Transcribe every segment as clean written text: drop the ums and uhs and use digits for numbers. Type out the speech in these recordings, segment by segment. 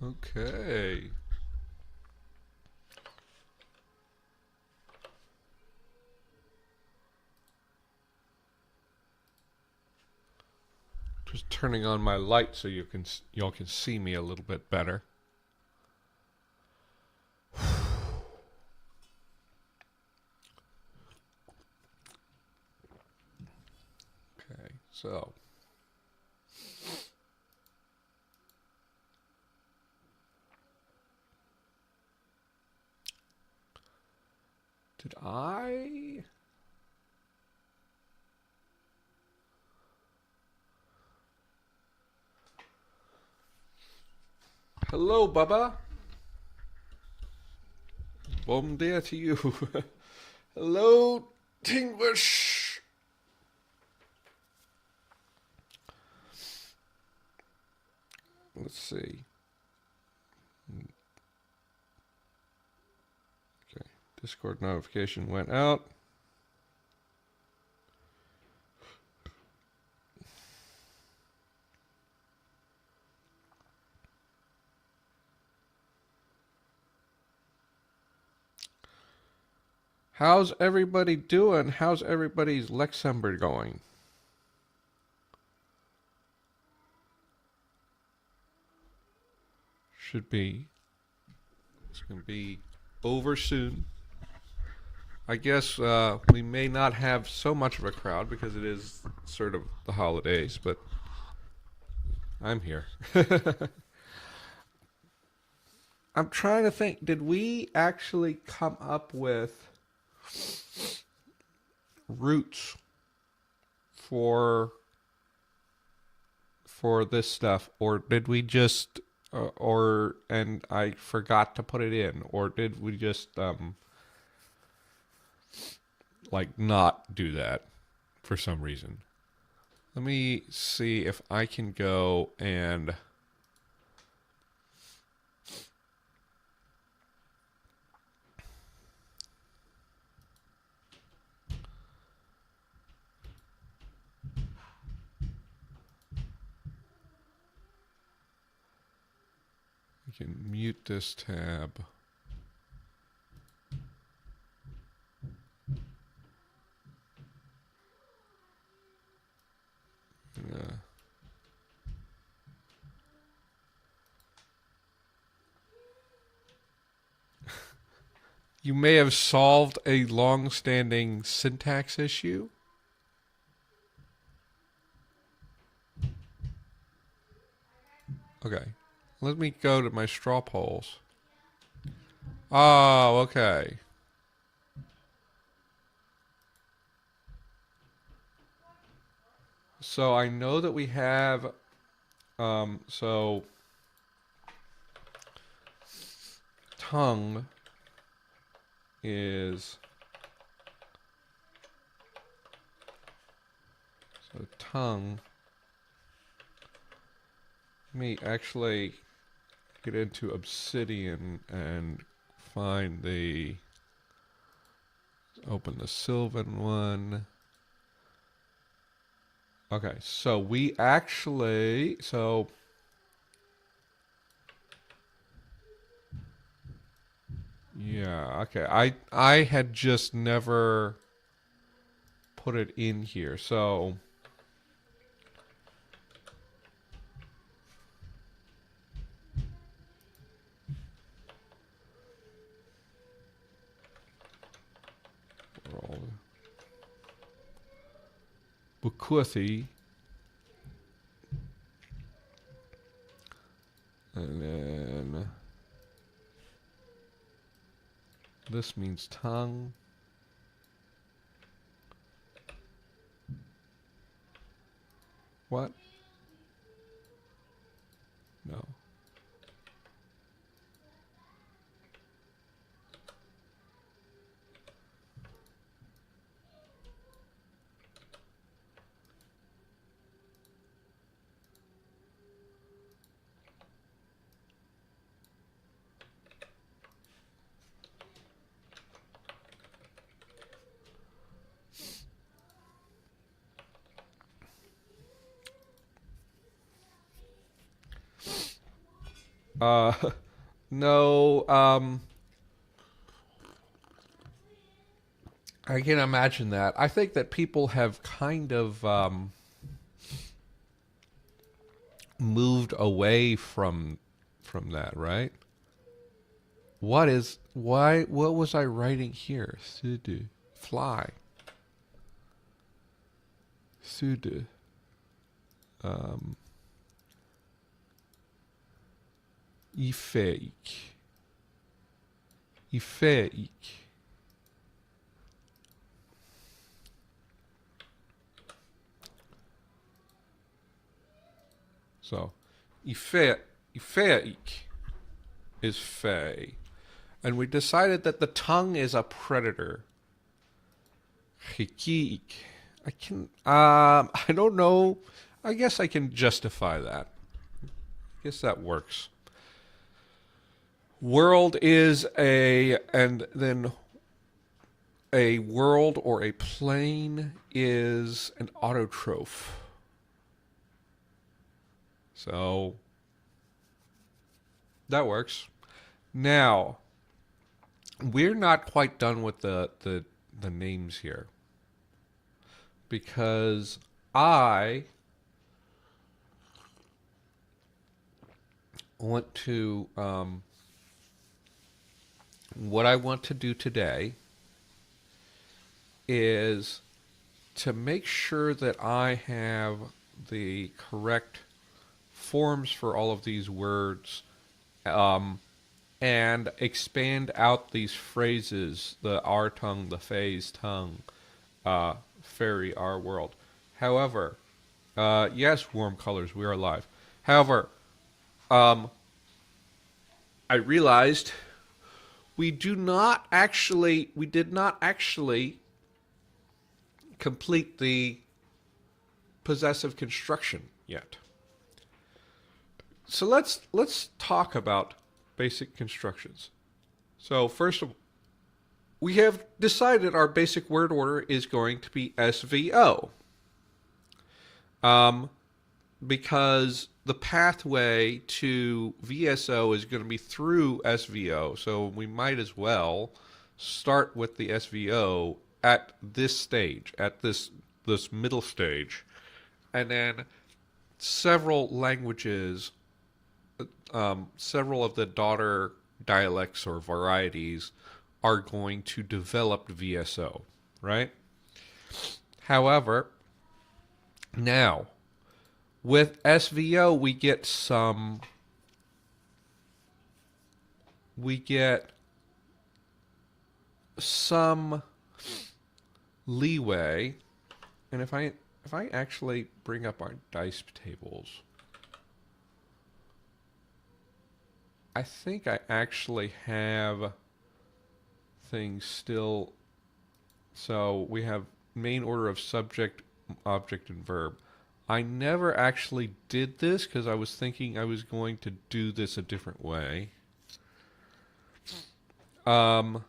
Okay. Just turning on my light so y'all can see me a little bit better. Okay, so did I? Hello, Bubba. Bom dia to you. Hello, Tinglish. Let's see. Okay, Discord notification went out. How's everybody doing? How's everybody's Luxembourg going? Should be. It's going to be over soon. I guess we may not have so much of a crowd because it is sort of the holidays, but I'm here. I'm trying to think, did we actually come up with routes for this stuff, or did we just or and I forgot to put it in, or did we just like not do that for some reason? Let me see if I can go and we can mute this tab. Yeah. You may have solved a long-standing syntax issue. Okay. Let me go to my straw polls. Oh, okay. So I know that we have, so tongue is, so tongue, let me actually get into Obsidian and find the, open the Sylvan one. Okay, so we actually, so yeah, okay. I had just never put it in here. So Bukuthi, and then this means tongue. What? No. Uh, no, I can imagine that. I think that people have kind of moved away from that, right? What was I writing here? Sudu. Fly. Sudu. Um, Ifeik. Ifeik. So, Ifeik is fey. And we decided that the tongue is a predator. Hikik. I don't know. I guess I can justify that. I guess that works. World is and then a world or a plane is an autotroph. So that works. Now, we're not quite done with the names here. Because I want to, what I want to do today is to make sure that I have the correct forms for all of these words, and expand out these phrases, the our tongue, the phase tongue, fairy, our world. However, yes, warm colors, we are alive. However, I realized we did not actually complete the possessive construction yet. So let's talk about basic constructions. So first of all, we have decided our basic word order is going to be SVO. Because the pathway to VSO is going to be through SVO, so we might as well start with the SVO at this stage, at this middle stage, and then several languages, several of the daughter dialects or varieties are going to develop VSO, right? However, now, with SVO, we get some leeway, and if I actually bring up our dice tables, I think I actually have things still. So we have main order of subject, object, and verb. I never actually did this because I was thinking I was going to do this a different way. But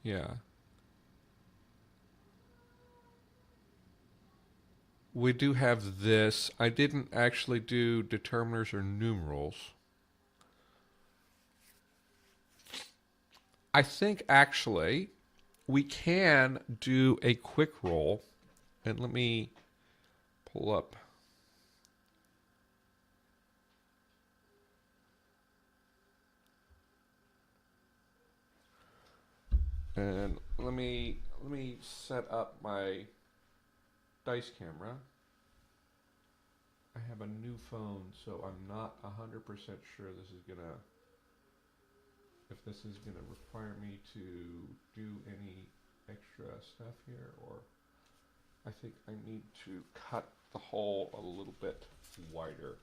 yeah, we do have this. I didn't actually do determiners or numerals. I think actually we can do a quick roll, and let me pull up. And let me set up my dice camera. I have a new phone, so I'm not 100% sure if this is gonna require me to do any extra stuff here, or I think I need to cut the hole a little bit wider.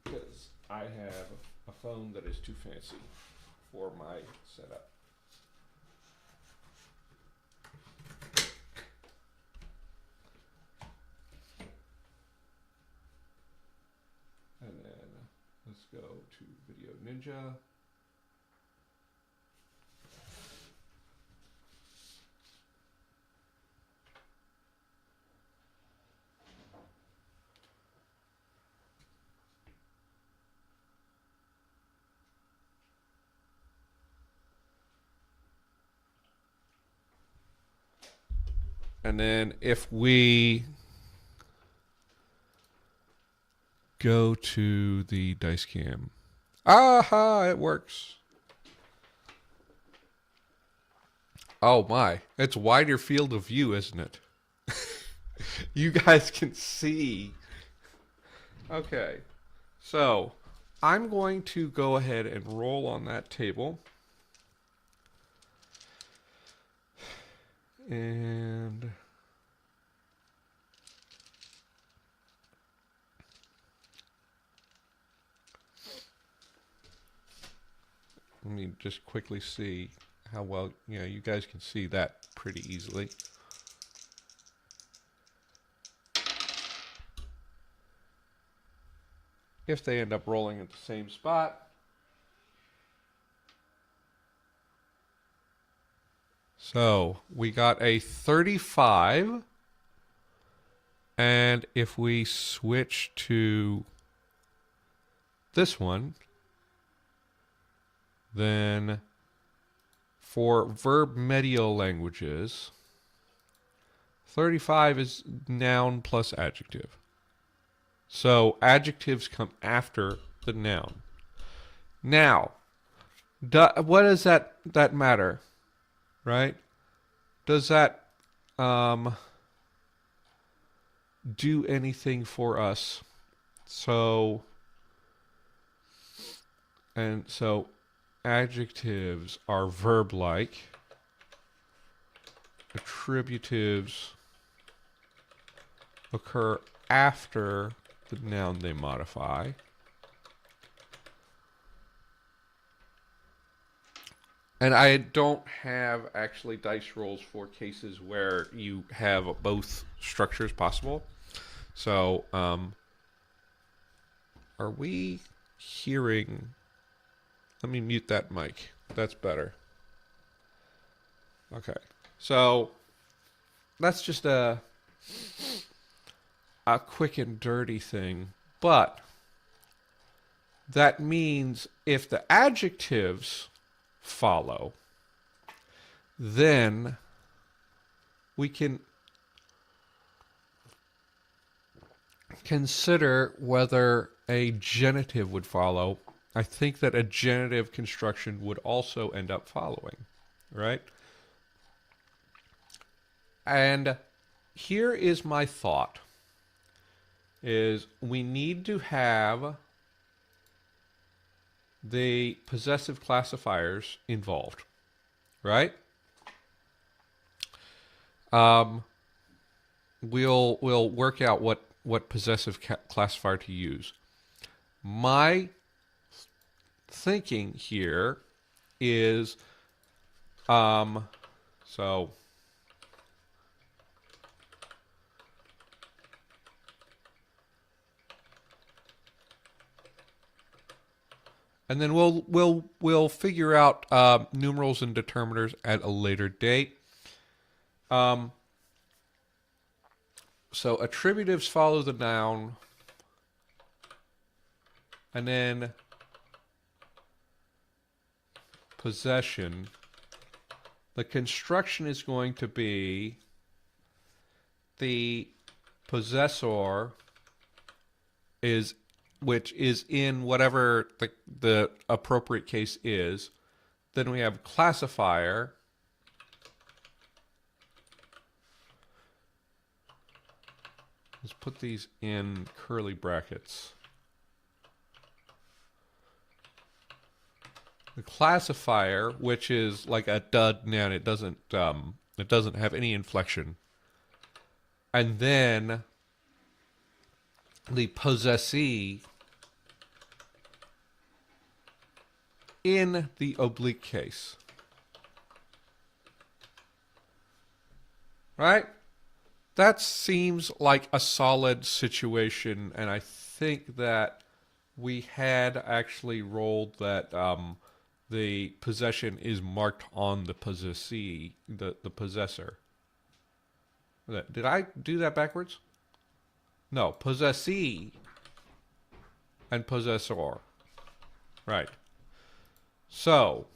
Because I have a phone that is too fancy for my setup. go to Video Ninja. And then if we go to the dice cam, aha, it works. Oh my, it's wider field of view, isn't it? You guys can see. Okay, so I'm going to go ahead and roll on that table. And let me just quickly see how well, you guys can see that pretty easily. If they end up rolling at the same spot. So we got a 35. And if we switch to this one, then for verb medial languages, 35 is noun plus adjective. So adjectives come after the noun. Now, what does that matter? Right? Does that do anything for us? So adjectives are verb-like. Attributives occur after the noun they modify. And I don't have actually dice rolls for cases where you have both structures possible. So, are we hearing? Let me mute that mic. That's better. Okay. So, that's just a quick and dirty thing. But that means if the adjectives follow, then we can consider whether a genitive would follow. I think that a genitive construction would also end up following, right? And here is my thought, is we need to have the possessive classifiers involved, right? We'll work out what possessive classifier to use. My thinking here is so and then we'll figure out numerals and determiners at a later date. So attributives follow the noun, and then possession. The construction is going to be the possessor is, which is in whatever the appropriate case is. Then we have classifier. Let's put these in curly brackets. The classifier, which is like a dud noun, it doesn't have any inflection. And then the possessee in the oblique case. Right? That seems like a solid situation, and I think that we had actually rolled that the possession is marked on the possessee, the possessor. Did I do that backwards? No, possessee and possessor. Right. So,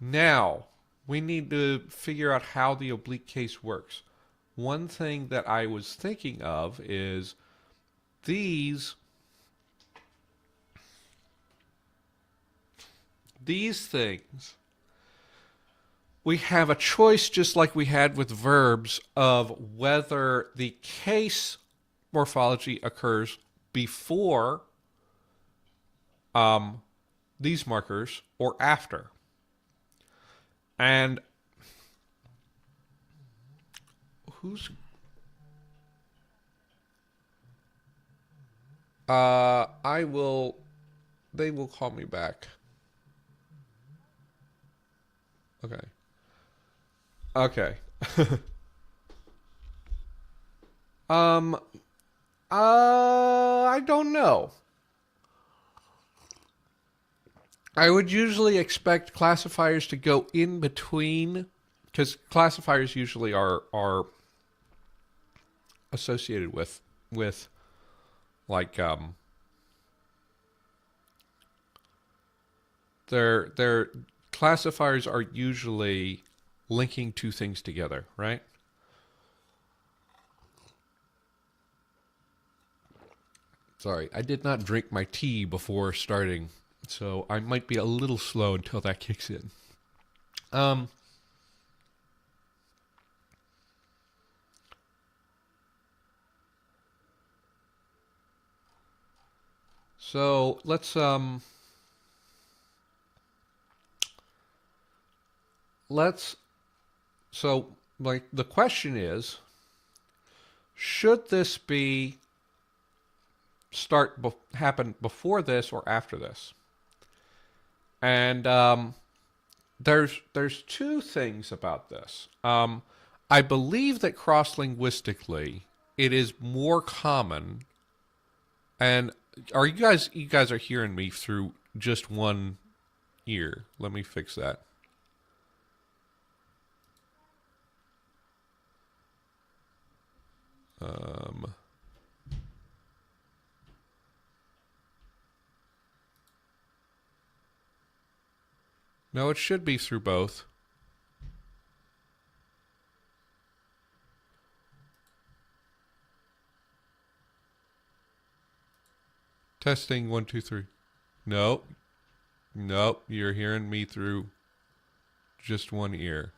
now we need to figure out how the oblique case works. One thing that I was thinking of is these things. We have a choice, just like we had with verbs, of whether the case morphology occurs before these markers or after. And who's I will they will call me back. Okay. Okay. um I don't know. I would usually expect classifiers to go in between, because classifiers usually are associated with like their classifiers are usually linking two things together, right? Sorry, I did not drink my tea before starting, so I might be a little slow until that kicks in. So let's so like the question is, should this be happen before this or after this? And there's two things about this. I believe that cross-linguistically it is more common. And are you guys are hearing me through just one ear? Let me fix that. No, it should be through both. Testing 1, 2, 3. Nope. Nope. You're hearing me through just one ear.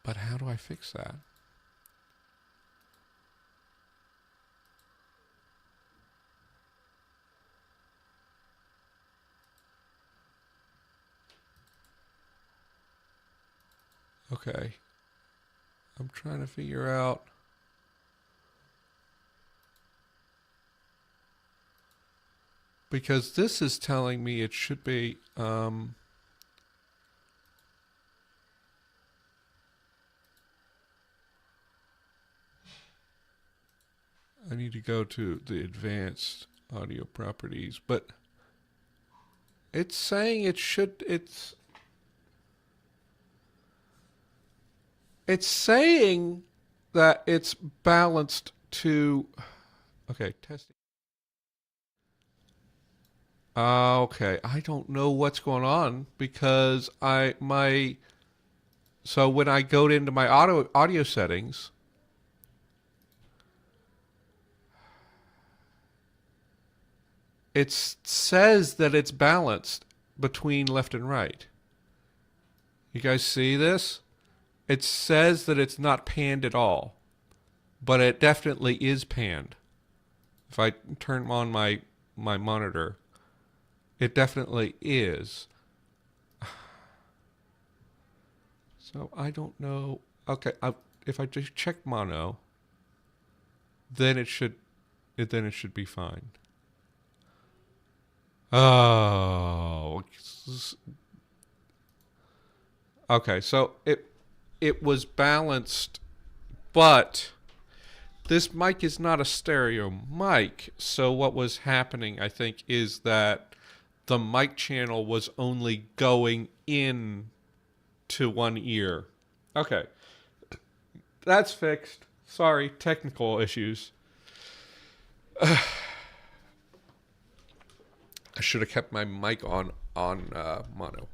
But how do I fix that? Okay. I'm trying to figure out. Because this is telling me it should be. I need to go to the advanced audio properties, but it's saying it should. It's saying that it's balanced to. Okay, testing. Okay, I don't know what's going on because so when I go into my audio settings, it says that it's balanced between left and right. You guys see this? It says that it's not panned at all, but it definitely is panned. If I turn on my monitor, it definitely is. So I don't know. Okay, if I just check mono, then it should be fine. Oh. Okay, so it was balanced, but this mic is not a stereo mic. So what was happening, I think, is that the mic channel was only going in to one ear. Okay. That's fixed. Sorry, technical issues. I should have kept my mic on mono.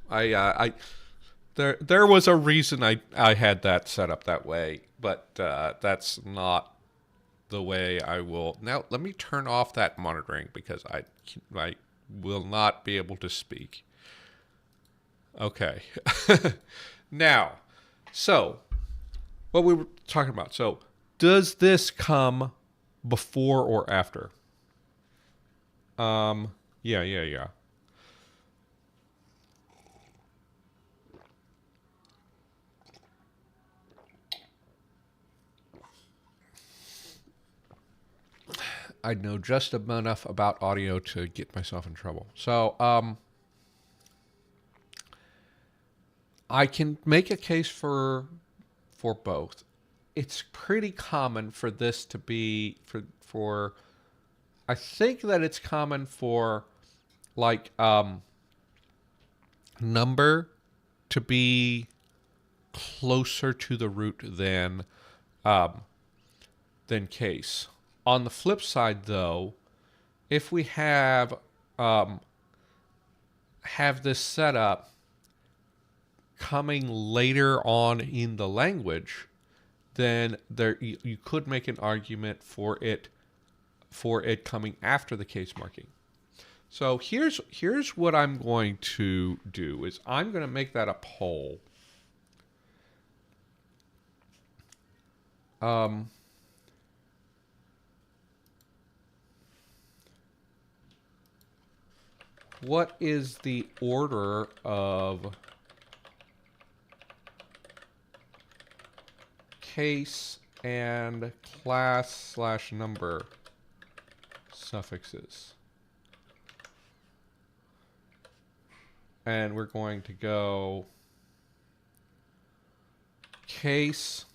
There was a reason I had that set up that way, but that's not the way I will. Now let me turn off that monitoring because I will not be able to speak. Okay. Now, so what we were talking about. So, does this come before or after? Yeah. I know just enough about audio to get myself in trouble. So, I can make a case for both. It's pretty common for this to be for I think that it's common for like number to be closer to the root than case. On the flip side, though, if we have this setup coming later on in the language, then you could make an argument for it coming after the case marking. So here's what I'm going to do is I'm going to make that a poll. What is the order of case and class/number suffixes? And we're going to go case,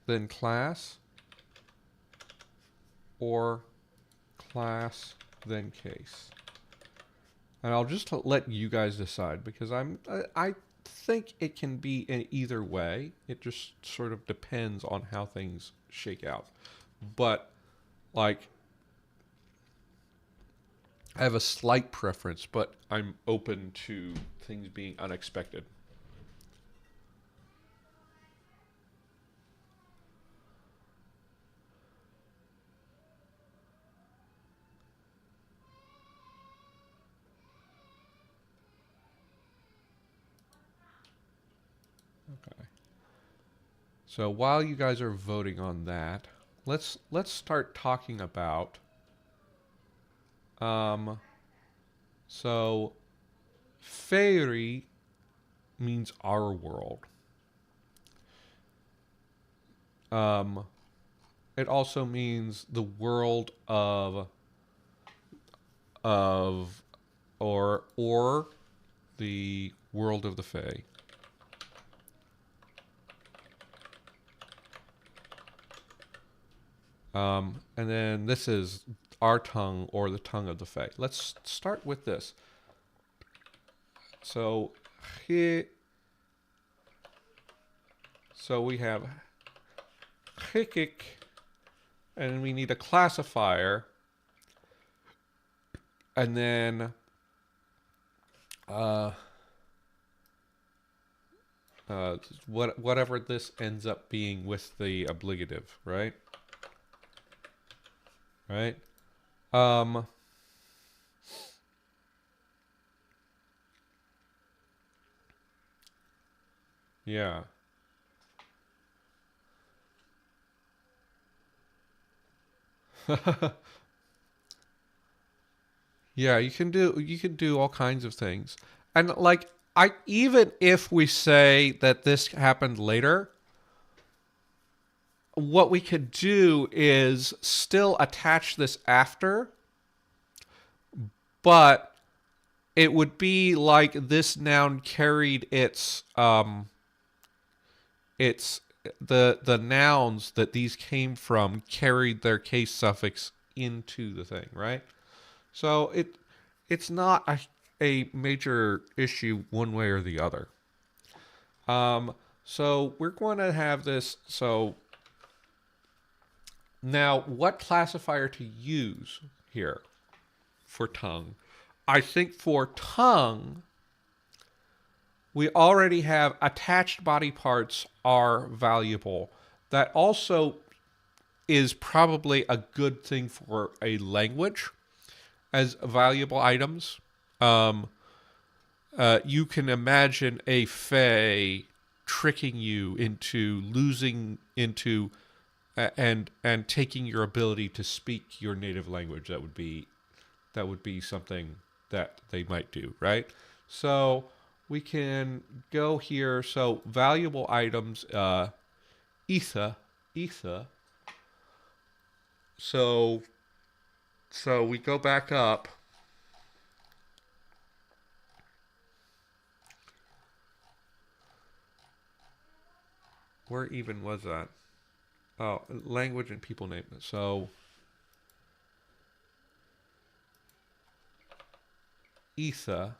then class, or class, then case. And I'll just let you guys decide because I think it can be in either way. It just sort of depends on how things shake out. But like, I have a slight preference, but I'm open to things being unexpected. Okay. So while you guys are voting on that, let's start talking about so fairy means our world. It also means the world of or the world of the Fae. And then this is our tongue or the tongue of the Fae. Let's start with this. So here, so we have hikik, and we need a classifier, and then whatever this ends up being with the obligative, right? Right? Yeah. Yeah, you can do all kinds of things. And like even if we say that this happened later, what we could do is still attach this after, but it would be like this noun carried its it's the nouns that these came from carried their case suffix into the thing, right? So it's not a major issue one way or the other. Um, so we're going to have this. So now, what classifier to use here for tongue? I think for tongue, we already have attached body parts are valuable. That also is probably a good thing for a language as valuable items. Um, you can imagine a fae tricking you into losing into and taking your ability to speak your native language. That would be something that they might do, right? So we can go here. So valuable items, ether. So we go back up. Where even was that? Oh, language and people name. So ether.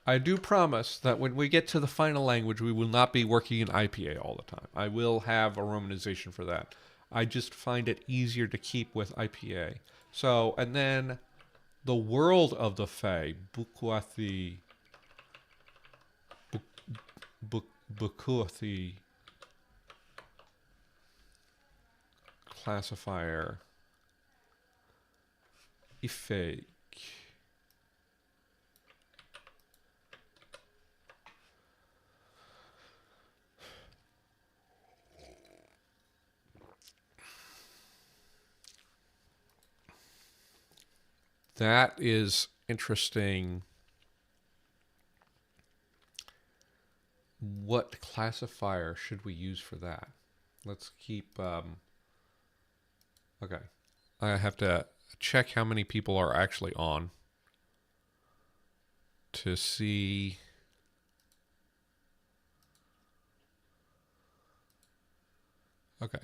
I do promise that when we get to the final language, we will not be working in IPA all the time. I will have a romanization for that. I just find it easier to keep with IPA. So, and then the world of the Fae, Bukwathi, Bukuathi classifier, Ife. That is interesting. What classifier should we use for that? Let's keep. Okay. I have to check how many people are actually on to see. Okay.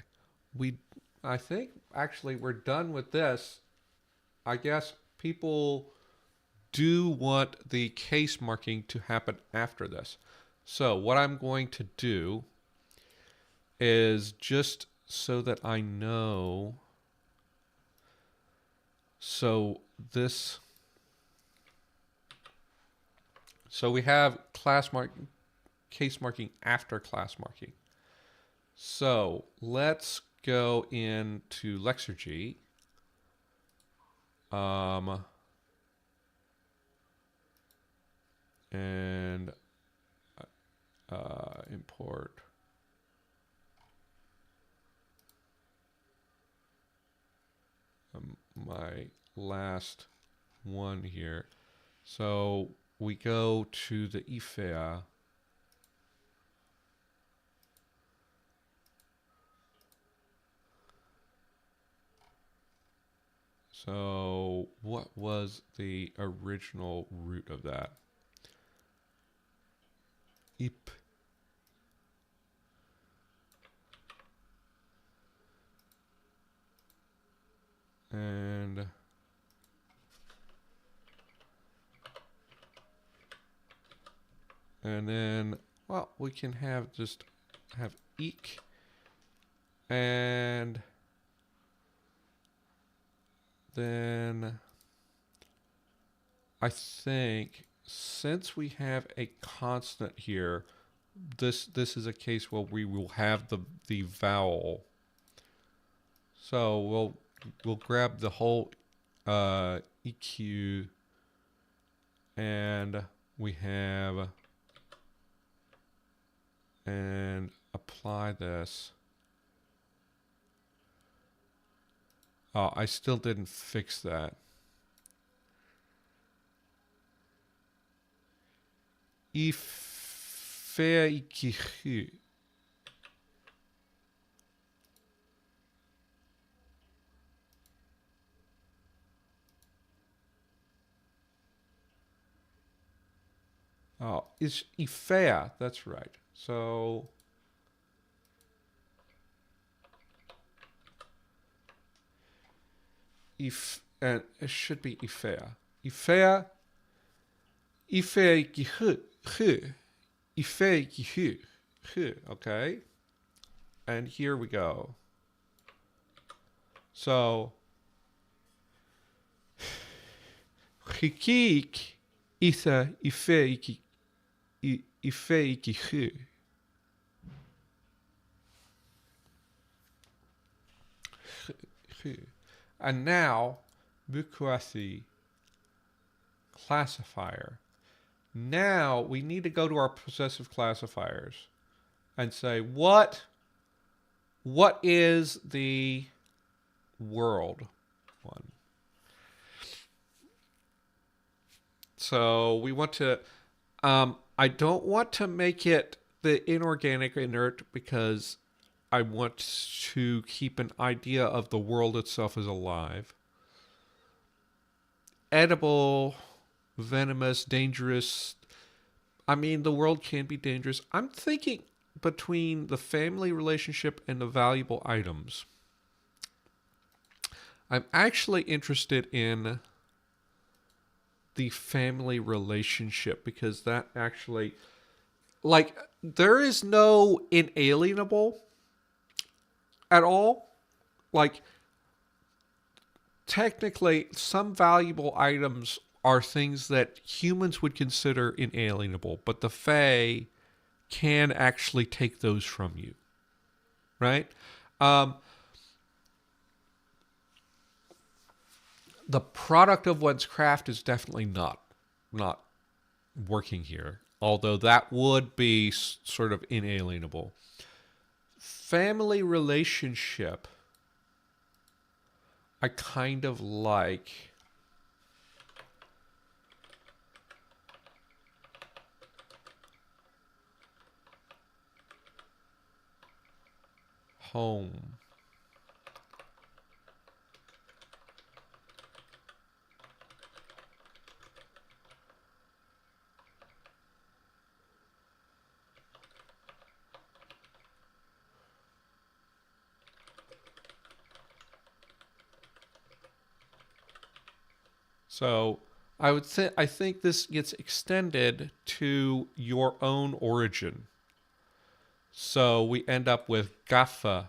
I think actually we're done with this. I guess people do want the case marking to happen after this. So what I'm going to do is just so that I know. So this. So we have case marking after class marking. So let's go into Lexergy. And import my last one here. So we go to the IFEA. So what was the original root of that? IP. And then, well, we can have just have eek. And then I think since we have a constant here, this is a case where we will have the vowel. So we'll grab the whole EQ, and we have and apply this. Oh, I still didn't fix that. Ife. Oh, it's Ifea. That's right. So if and it should be Ifea. Ifea. Ifea gihu. Ifea gihu. Okay. And here we go. So Hikik Itha Ifea Ifea gihu. And now, Bukwasi classifier. Now we need to go to our possessive classifiers and say what is the world one. So we want to. I don't want to make it the inorganic inert because I want to keep an idea of the world itself as alive. Edible, venomous, dangerous. I mean, the world can be dangerous. I'm thinking between the family relationship and the valuable items. I'm actually interested in the family relationship because that actually, like, there is no inalienable at all. Like, technically, some valuable items are things that humans would consider inalienable, but the Fae can actually take those from you, right? The product of one's craft is definitely not working here, although that would be sort of inalienable. Family relationship, I kind of like. Home. So I think this gets extended to your own origin. So we end up with Gaffa.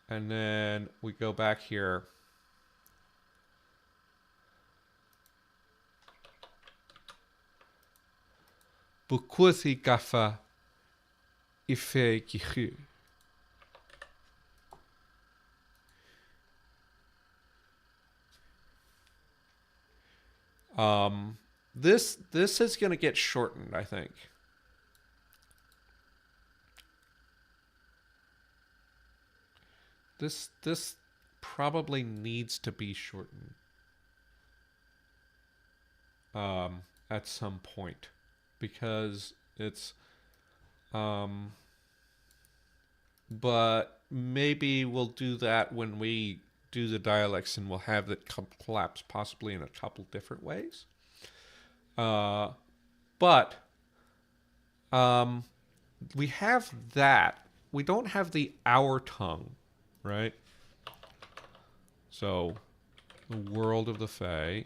And then we go back here. Bukuthi Gaffa Ife Gihu. This is going to get shortened, I think. This probably needs to be shortened at some point because it's but maybe we'll do that when we do the dialects and we'll have it collapse possibly in a couple different ways. But we have that. We don't have the our tongue, right? So the world of the Fae.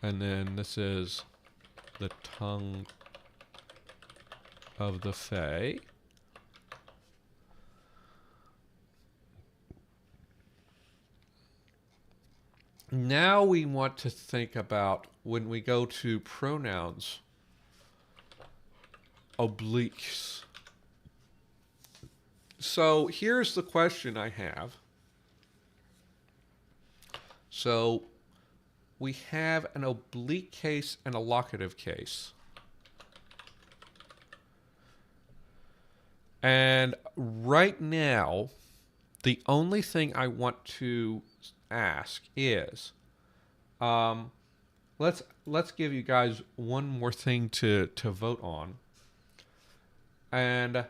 And then this is the tongue of the Fae. Now we want to think about when we go to pronouns, obliques. So here's the question I have. So we have an oblique case and a locative case. And right now, the only thing I want to ask is, let's give you guys one more thing to vote on. And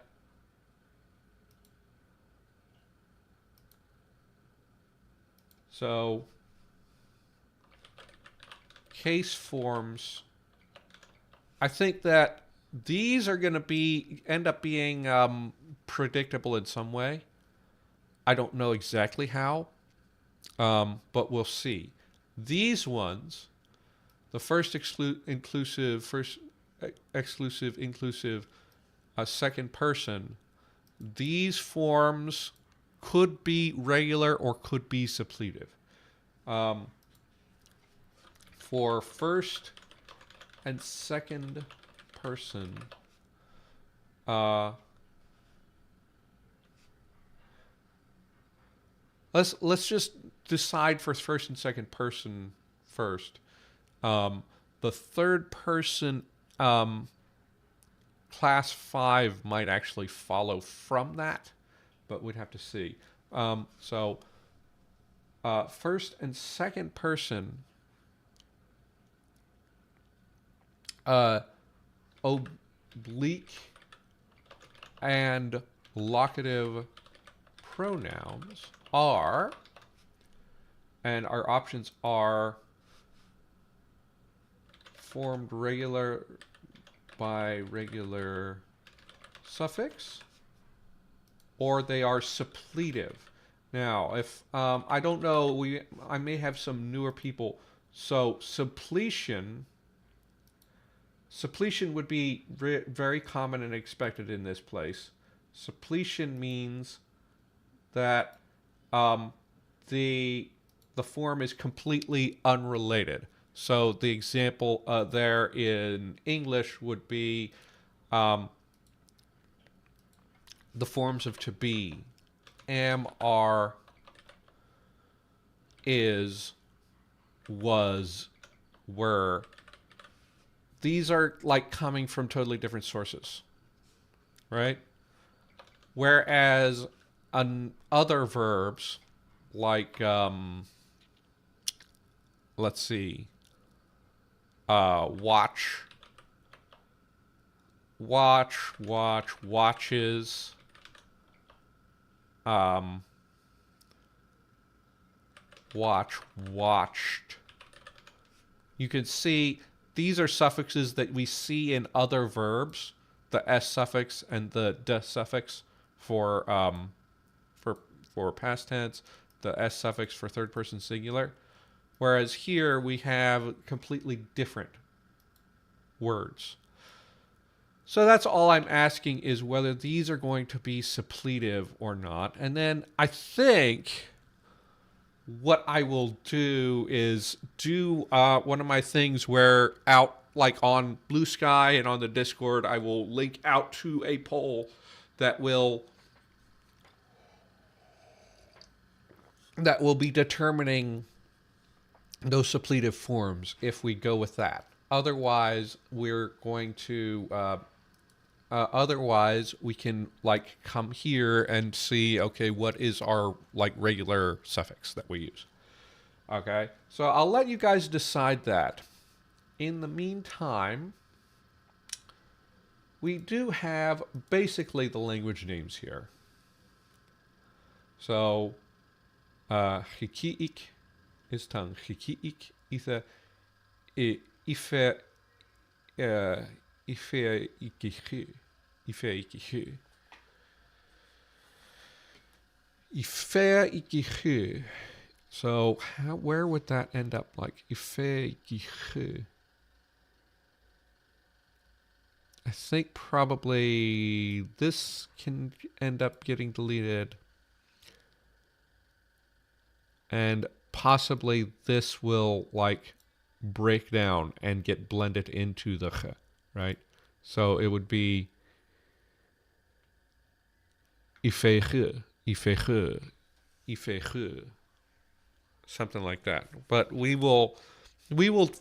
So case forms, I think that these are going to end up being predictable in some way. I don't know exactly how, but we'll see. These ones, the first inclusive, second person, these forms could be regular or could be suppletive. For first and second person, let's just decide for first and second person first. The third person class 5 might actually follow from that, but we'd have to see. So first and second person, oblique and locative pronouns are, and our options are formed regular by regular suffix, or they are suppletive. Now, if I don't know, I may have some newer people. So suppletion would be very common and expected in this place. Suppletion means that the form is completely unrelated. So the example there in English would be the forms of to be: am, are, is, was, were. These are like coming from totally different sources, right? Whereas other verbs like, let's see, watch, watches, watched. You can see these are suffixes that we see in other verbs, the s suffix and the de suffix for past tense, the s suffix for third person singular. Whereas here we have completely different words. So that's all I'm asking, is whether these are going to be suppletive or not. And then I think what I will do is do one of my things where out like on Blue Sky and on the Discord, I will link out to a poll that will be determining those suppletive forms if we go with that. Otherwise, we're going to otherwise we can like come here and see, okay, what is our like regular suffix that we use. Okay, so I'll let you guys decide that. In the meantime, we do have basically the language names here. So Hikiik is tongue. Hikiik itha ife ikihu. Ife ikihu. So where would that end up? Like ife ikihu. I think probably this can end up getting deleted. And possibly this will like break down and get blended into the ch, right? So it would be ifeche, something like that. But we will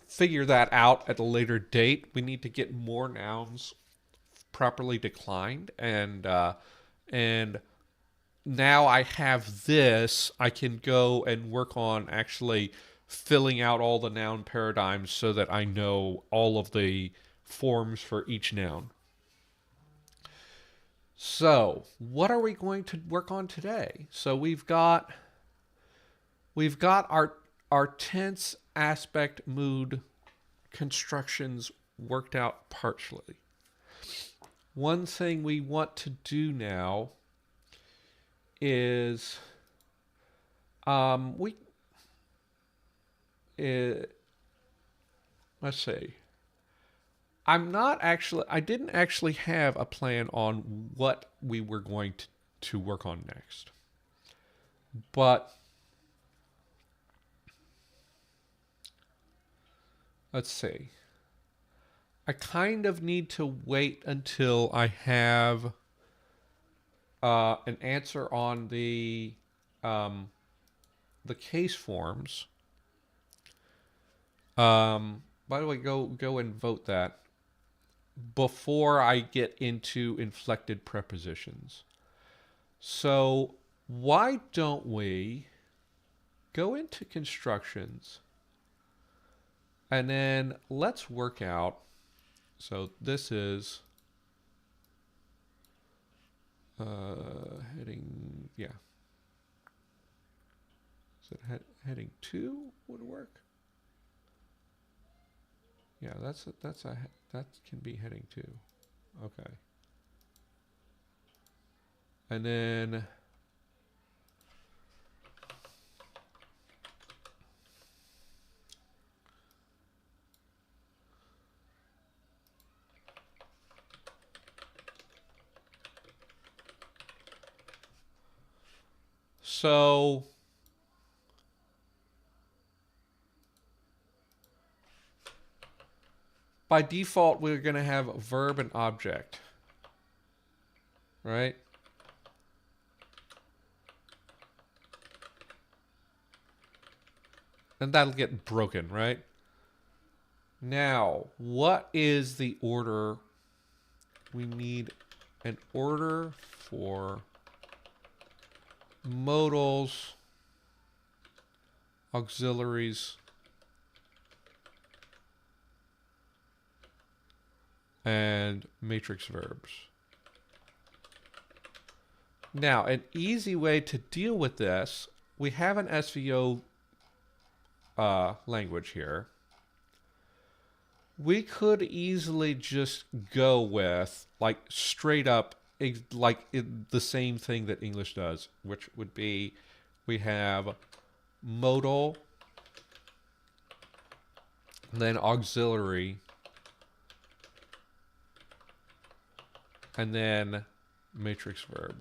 figure that out at a later date. We need to get more nouns properly declined, and now I have this, I can go and work on actually filling out all the noun paradigms so that I know all of the forms for each noun. So, what are we going to work on today? So we've got we've got our tense aspect mood constructions worked out partially. One thing we want to do now is we let's see. I didn't actually have a plan on what we were going to work on next. But let's see. I kind of need to wait until I have an answer on the case forms. By the way, go and vote that before I get into inflected prepositions. So why don't we go into constructions and then let's work out. So this is heading, yeah. Is it heading 2 would work? Yeah, that can be heading 2. Okay. And then so by default, we're going to have a verb and object, right? And that'll get broken, right? Now, what is the order? We need an order for modals, auxiliaries, and matrix verbs. Now, an easy way to deal with this, we have an SVO language here. We could easily just go with, like, straight up, the same thing that English does, which would be, we have modal, then auxiliary, and then matrix verb.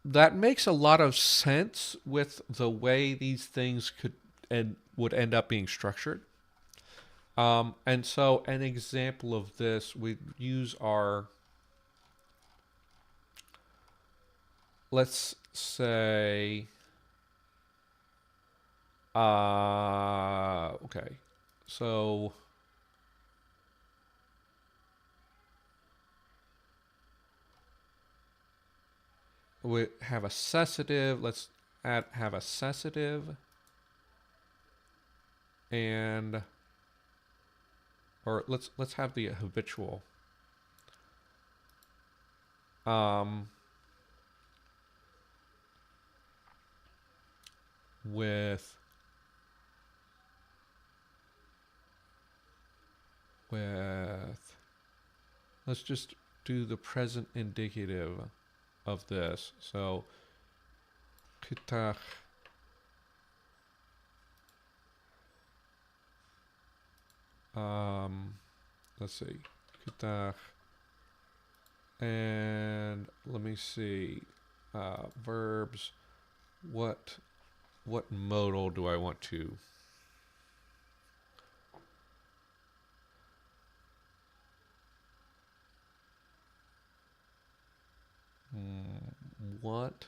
That makes a lot of sense with the way these things could and would end up being structured. And so an example of this, we use our, let's say, okay, so we have a cessative. Let's have a cessative and, or let's have the habitual. With let's just do the present indicative of this. So kitach let's see, kitach, and let me see, verbs, what modal do I want to? What?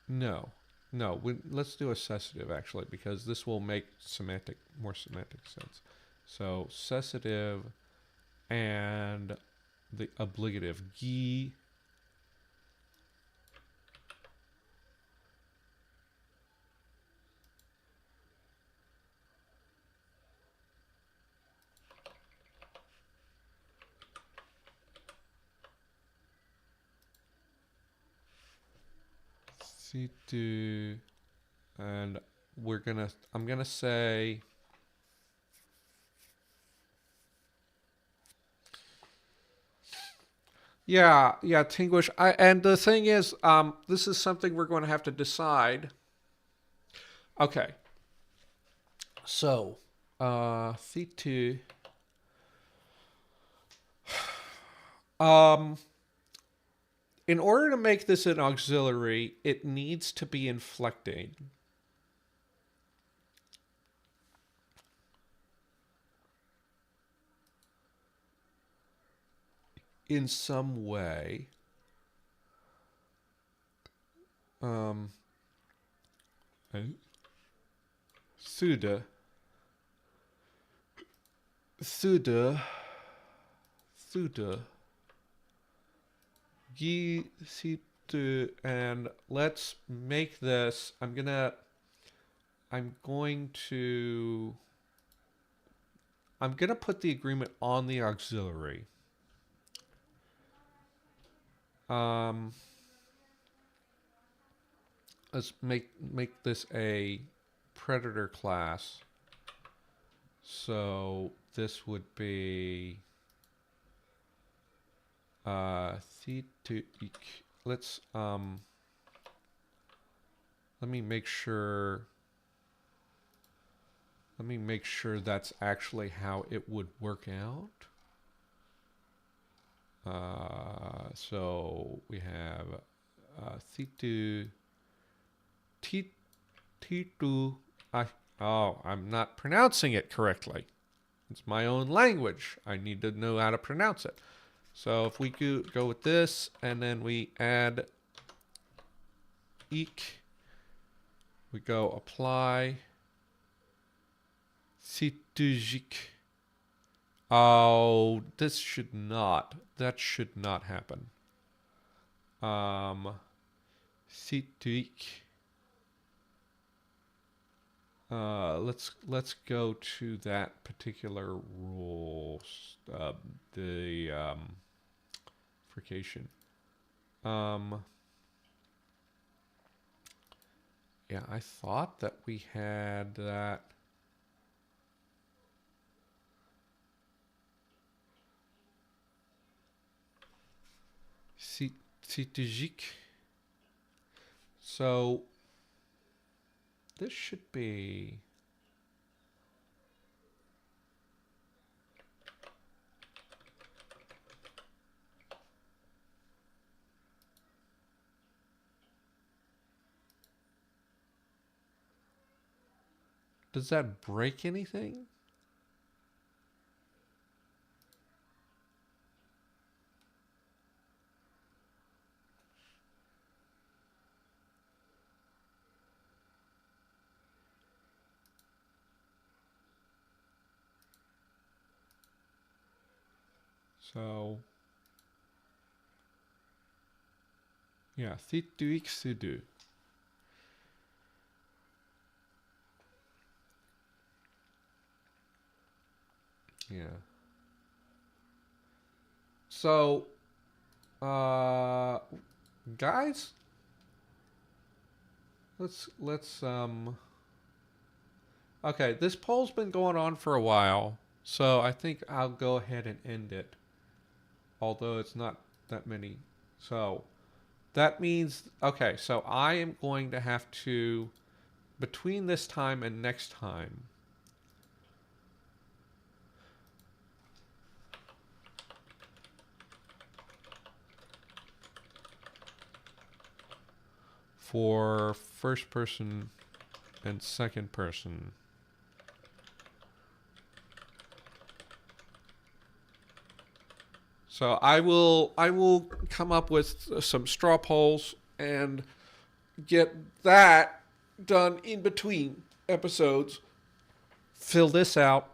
No, let's do a cessative actually, because this will make more semantic sense. So cessative and the obligative, gi. C2, and I'm gonna say, yeah, Tinguish. And the thing is, this is something we're going to have to decide. Okay. So, C2. Um, in order to make this an auxiliary, it needs to be inflecting in some way. Thude, Thude, Thude, and let's make this. I'm gonna put the agreement on the auxiliary. Let's make this a predator class. So this would be C2. Let's let me make sure that's actually how it would work out. So we have C2 T2. I'm not pronouncing it correctly. It's my own language. I need to know how to pronounce it. So if we go with this, and then we add eek, we go apply C2Jik. Oh, that should not happen. C2Jik. Let's go to that particular rule. The frication. Yeah, I thought that we had that. Strategique. So this should be. Does that break anything? So, yeah, C2X2. Yeah. So, guys, let's okay, this poll's been going on for a while, so I think I'll go ahead and end it. Although it's not that many. So, that means, okay, so I am going to have to, between this time and next time, for first person and second person, so I will come up with some straw polls and get that done in between episodes. Fill this out,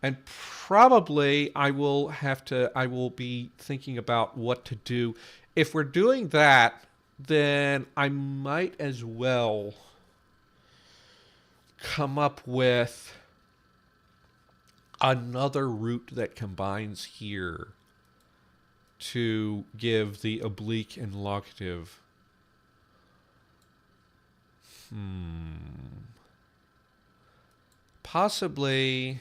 and probably I will be thinking about what to do. If we're doing that, then I might as well come up with another route that combines here to give the oblique and locative. Possibly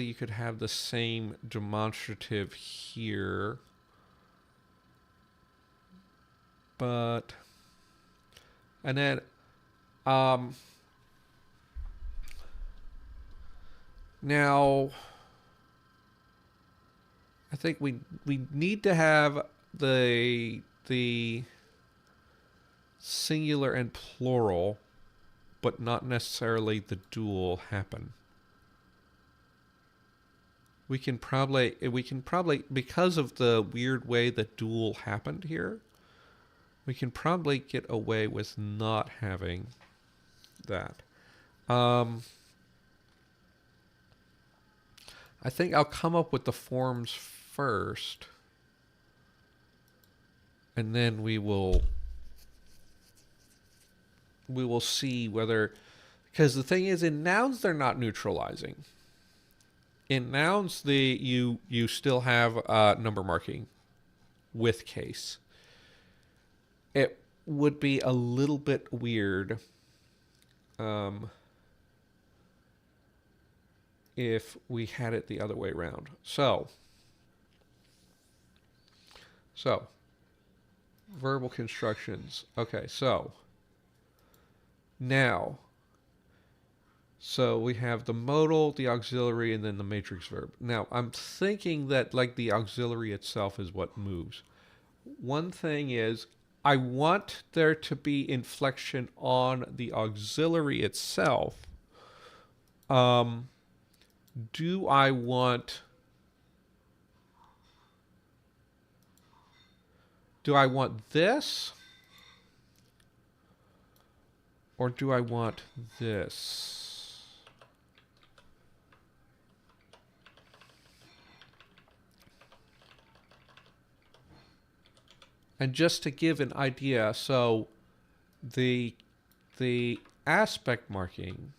you could have the same demonstrative here, but, and then, now, I think we need to have the singular and plural, but not necessarily the dual happen. We can probably, because of the weird way that dual happened here, we can probably get away with not having that. I think I'll come up with the forms first, and then we will see whether, because the thing is, in nouns they're not neutralizing. In nouns, you still have number marking with case. It would be a little bit weird if we had it the other way around. So verbal constructions. Okay, so now, so we have the modal, the auxiliary, and then the matrix verb. Now, I'm thinking that like the auxiliary itself is what moves. One thing is, I want there to be inflection on the auxiliary itself. Do I want this? Or do I want this? And just to give an idea, so the aspect marking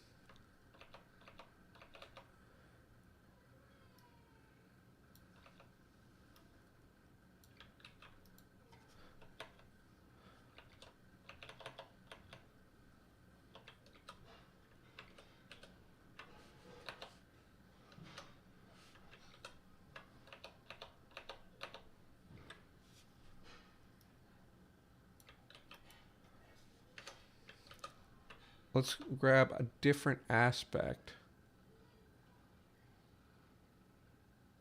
let's grab a different aspect.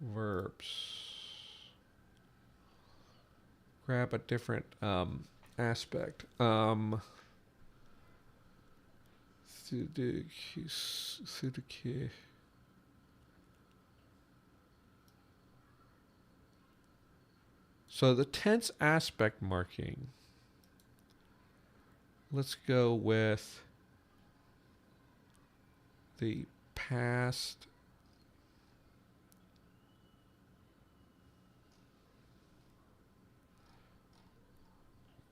Verbs. Grab a different aspect. So the tense aspect marking, let's go with the past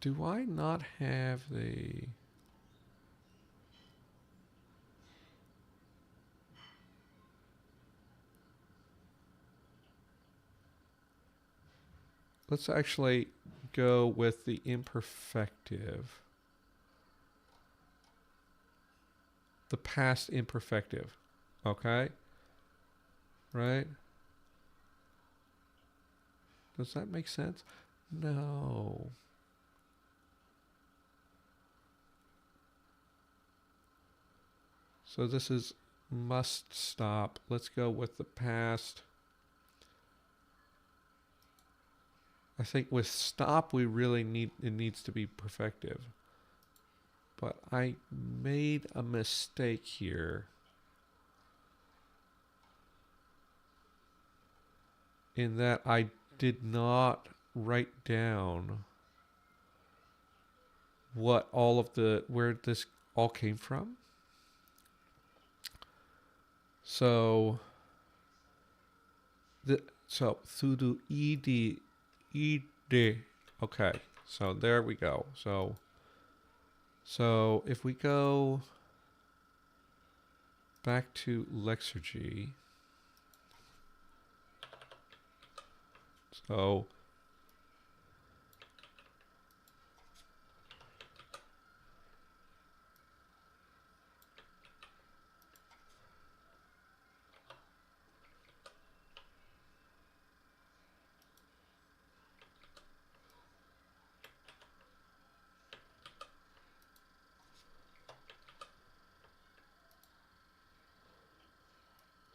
do I not have the let's actually go with the imperfective. The past imperfective. Okay? Right? Does that make sense? No. So this is must stop. Let's go with the past. I think with stop we really need, it needs to be perfective. But I made a mistake here in that I did not write down what all of the, where this all came from. So sudo ed. Okay, so there we go. So if we go back to Lexergy, so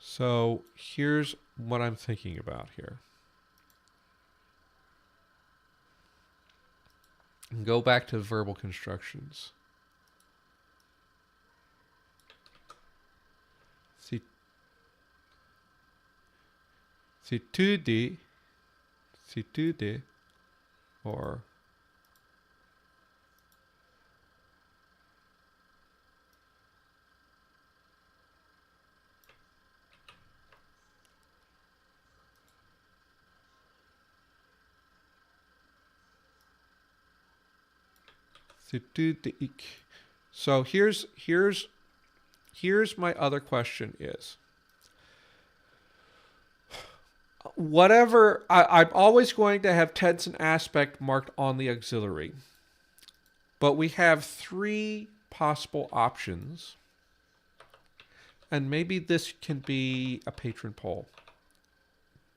So here's what I'm thinking about here. Go back to verbal constructions. Si tu dis, or si tu dis. So here's my other question is, whatever, I'm always going to have tense and aspect marked on the auxiliary. But we have 3 possible options. And maybe this can be a patron poll.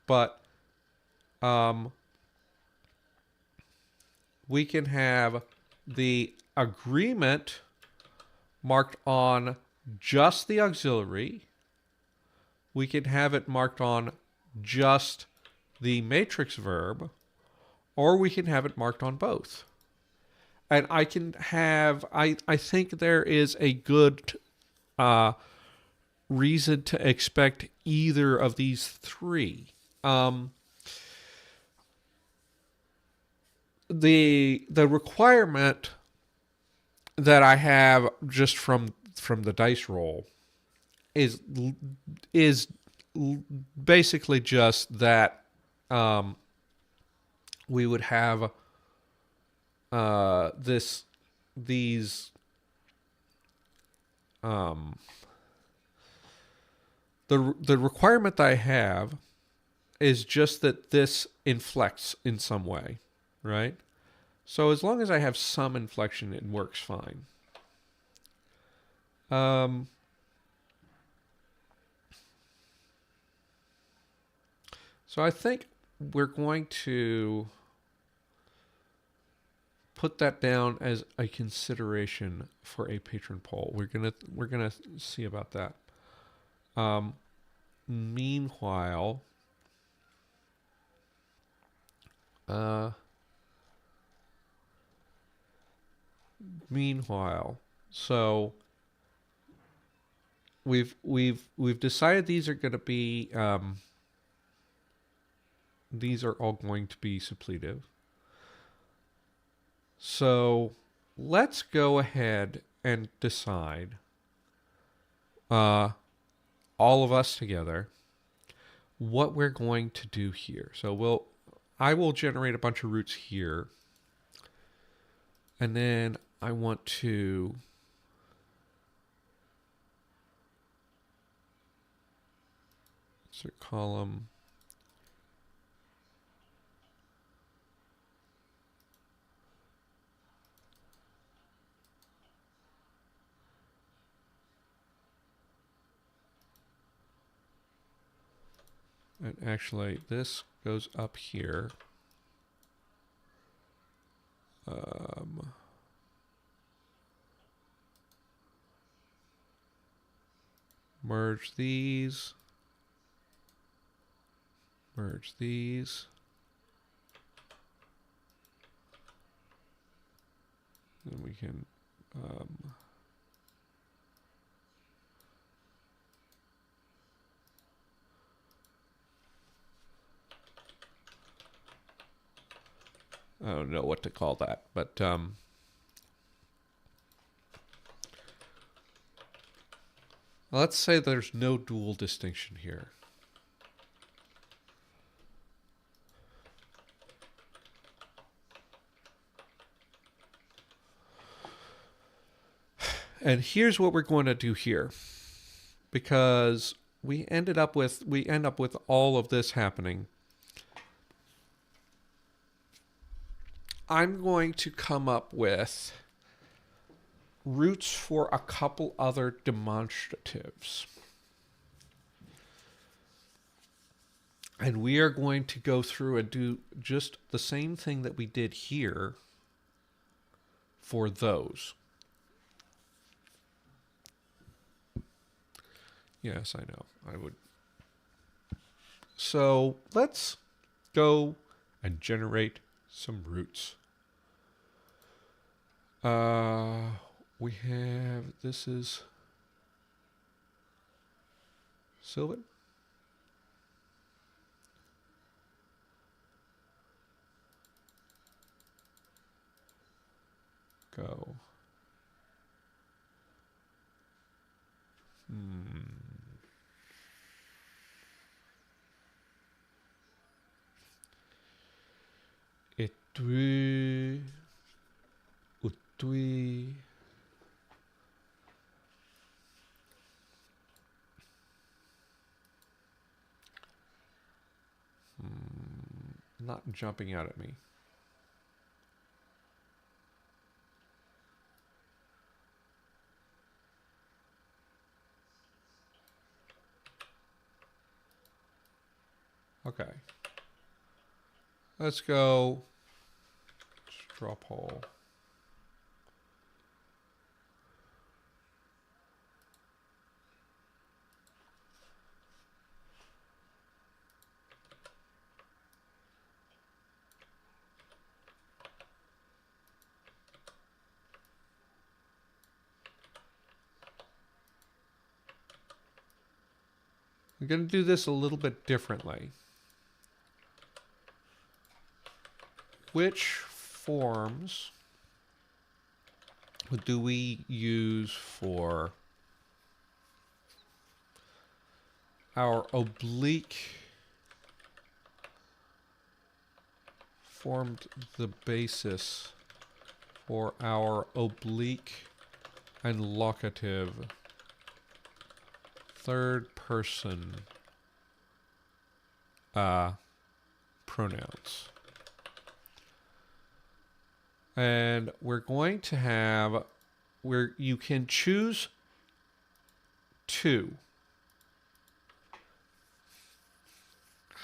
But we can have the agreement marked on just the auxiliary. We can have it marked on just the matrix verb, or we can have it marked on both. And I can have, I think there is a good reason to expect either of these 3. The requirement that I have just from the dice roll is basically just that we would have these the requirement that I have is just that this inflects in some way, right? So as long as I have some inflection, it works fine. So I think we're going to put that down as a consideration for a patron poll. We're gonna see about that. Meanwhile, so we've decided these are going to be these are all going to be suppletive. So let's go ahead and decide, all of us together, what we're going to do here. So I will generate a bunch of roots here, and then I want to insert column. And actually, this goes up here. Merge these. Merge these. Then we can I don't know what to call that, but let's say there's no dual distinction here. And here's what we're going to do here, because we end up with all of this happening. I'm going to come up with roots for a couple other demonstratives. And we are going to go through and do just the same thing that we did here for those. Yes, I know. I would So let's go and generate some roots. We have, this is Sylvan. Go. Etui. Utui. Not jumping out at me. Okay. Let's go straw poll. I'm going to do this a little bit differently. Which forms do we use for our oblique? Formed the basis for our oblique and locative third person pronouns. And we're going to have where you can choose two.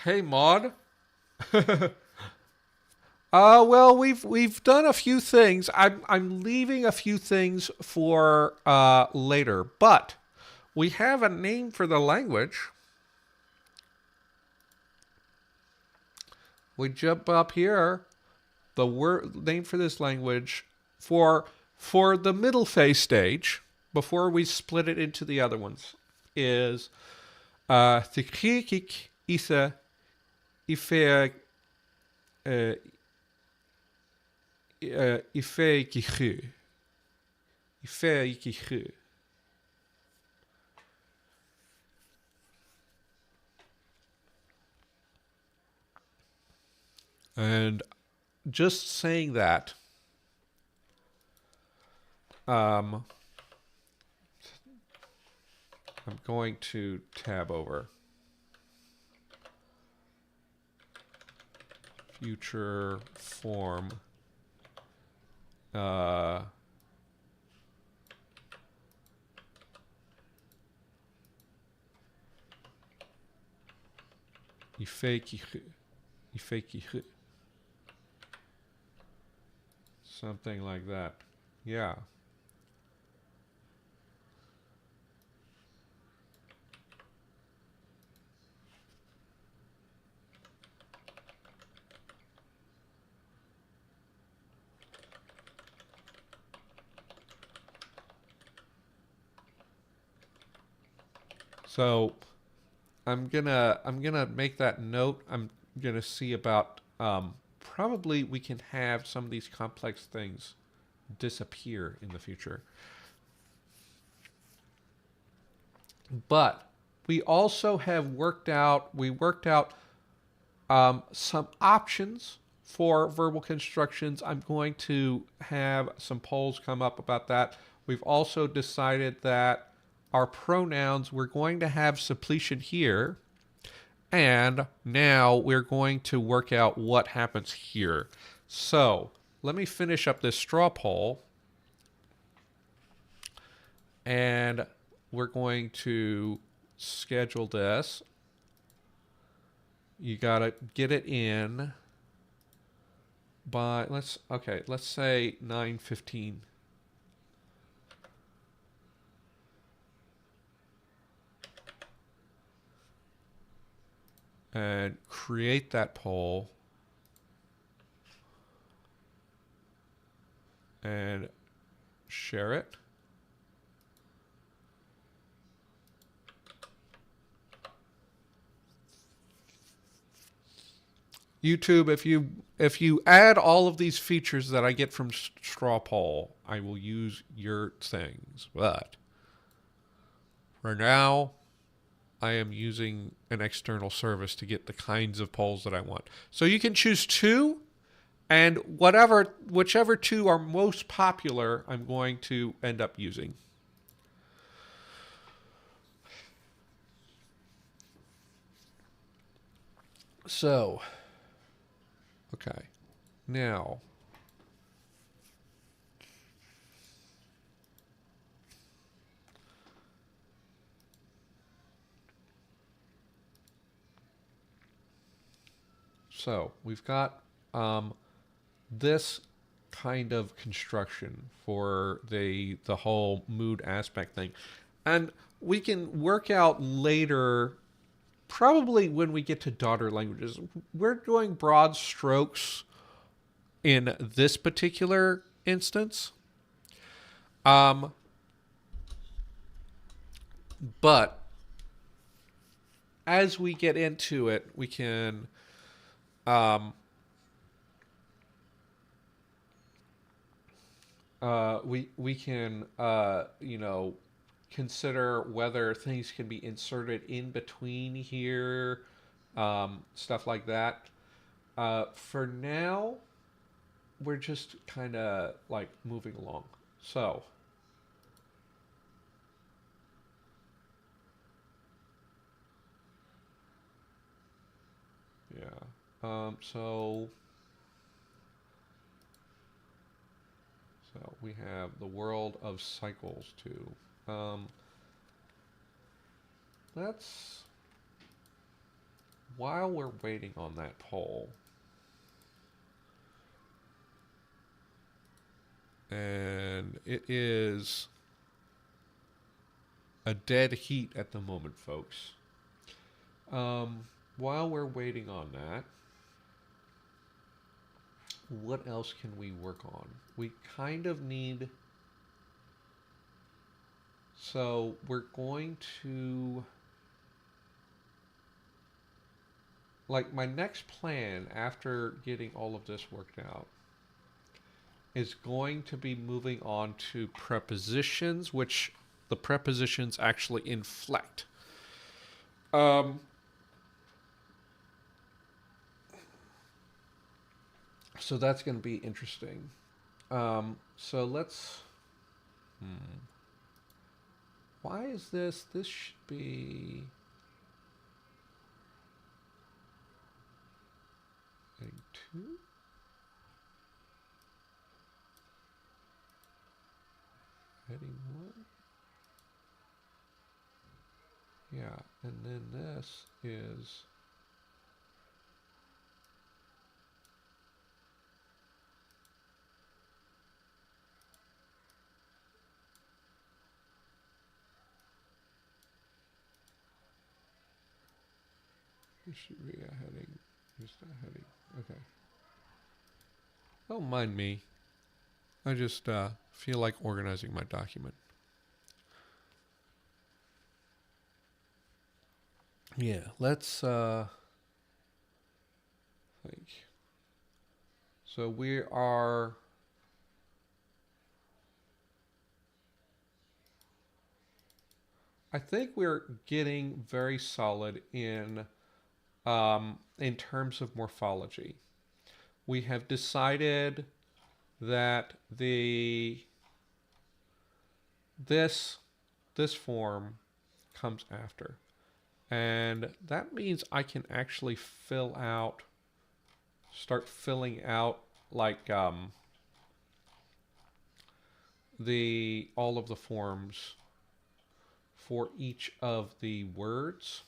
Hey, Maud. Well, we've done a few things. I'm leaving a few things for later, but we have a name for the language. We jump up here. The word name for this language for the middle phase stage before we split it into the other ones is Thikik Isa Ife Ife Ife. And just saying that, I'm going to tab over future form. Something like that. Yeah. So I'm gonna make that note. I'm gonna see about probably we can have some of these complex things disappear in the future. But we also have worked out some options for verbal constructions. I'm going to have some polls come up about that. We've also decided that our pronouns, we're going to have suppletion here. And now we're going to work out what happens here. So let me finish up this straw poll. And we're going to schedule this. You got to get it in by, let's say 9:15. and create that poll and share it. YouTube, if you add all of these features that I get from Straw Poll, I will use your things. But for now, I am using an external service to get the kinds of polls that I want. So you can choose two, and whichever two are most popular, I'm going to end up using. So, okay, now so we've got this kind of construction for the whole mood aspect thing, and we can work out later, probably when we get to daughter languages. We're doing broad strokes in this particular instance, but as we get into it, we can we can consider whether things can be inserted in between here, stuff like that. For now, we're just kind of like moving along. So, yeah. So we have the world of cycles too. Let's, while we're waiting on that poll, and it is a dead heat at the moment, folks. While we're waiting on that, what else can we work on? We kind of need... So we're going to... Like, my next plan after getting all of this worked out is going to be moving on to prepositions, which the prepositions actually inflect. So that's going to be interesting. So let's... Why is this? This should be... Heading 2? Heading 1? Yeah, and then this is... It should be a heading. Just a heading. Okay. Don't mind me. I just feel like organizing my document. Yeah, let's think. So we are... I think we're getting very solid in terms of morphology. We have decided that this form comes after, and that means I can actually start filling out like all of the forms for each of the words.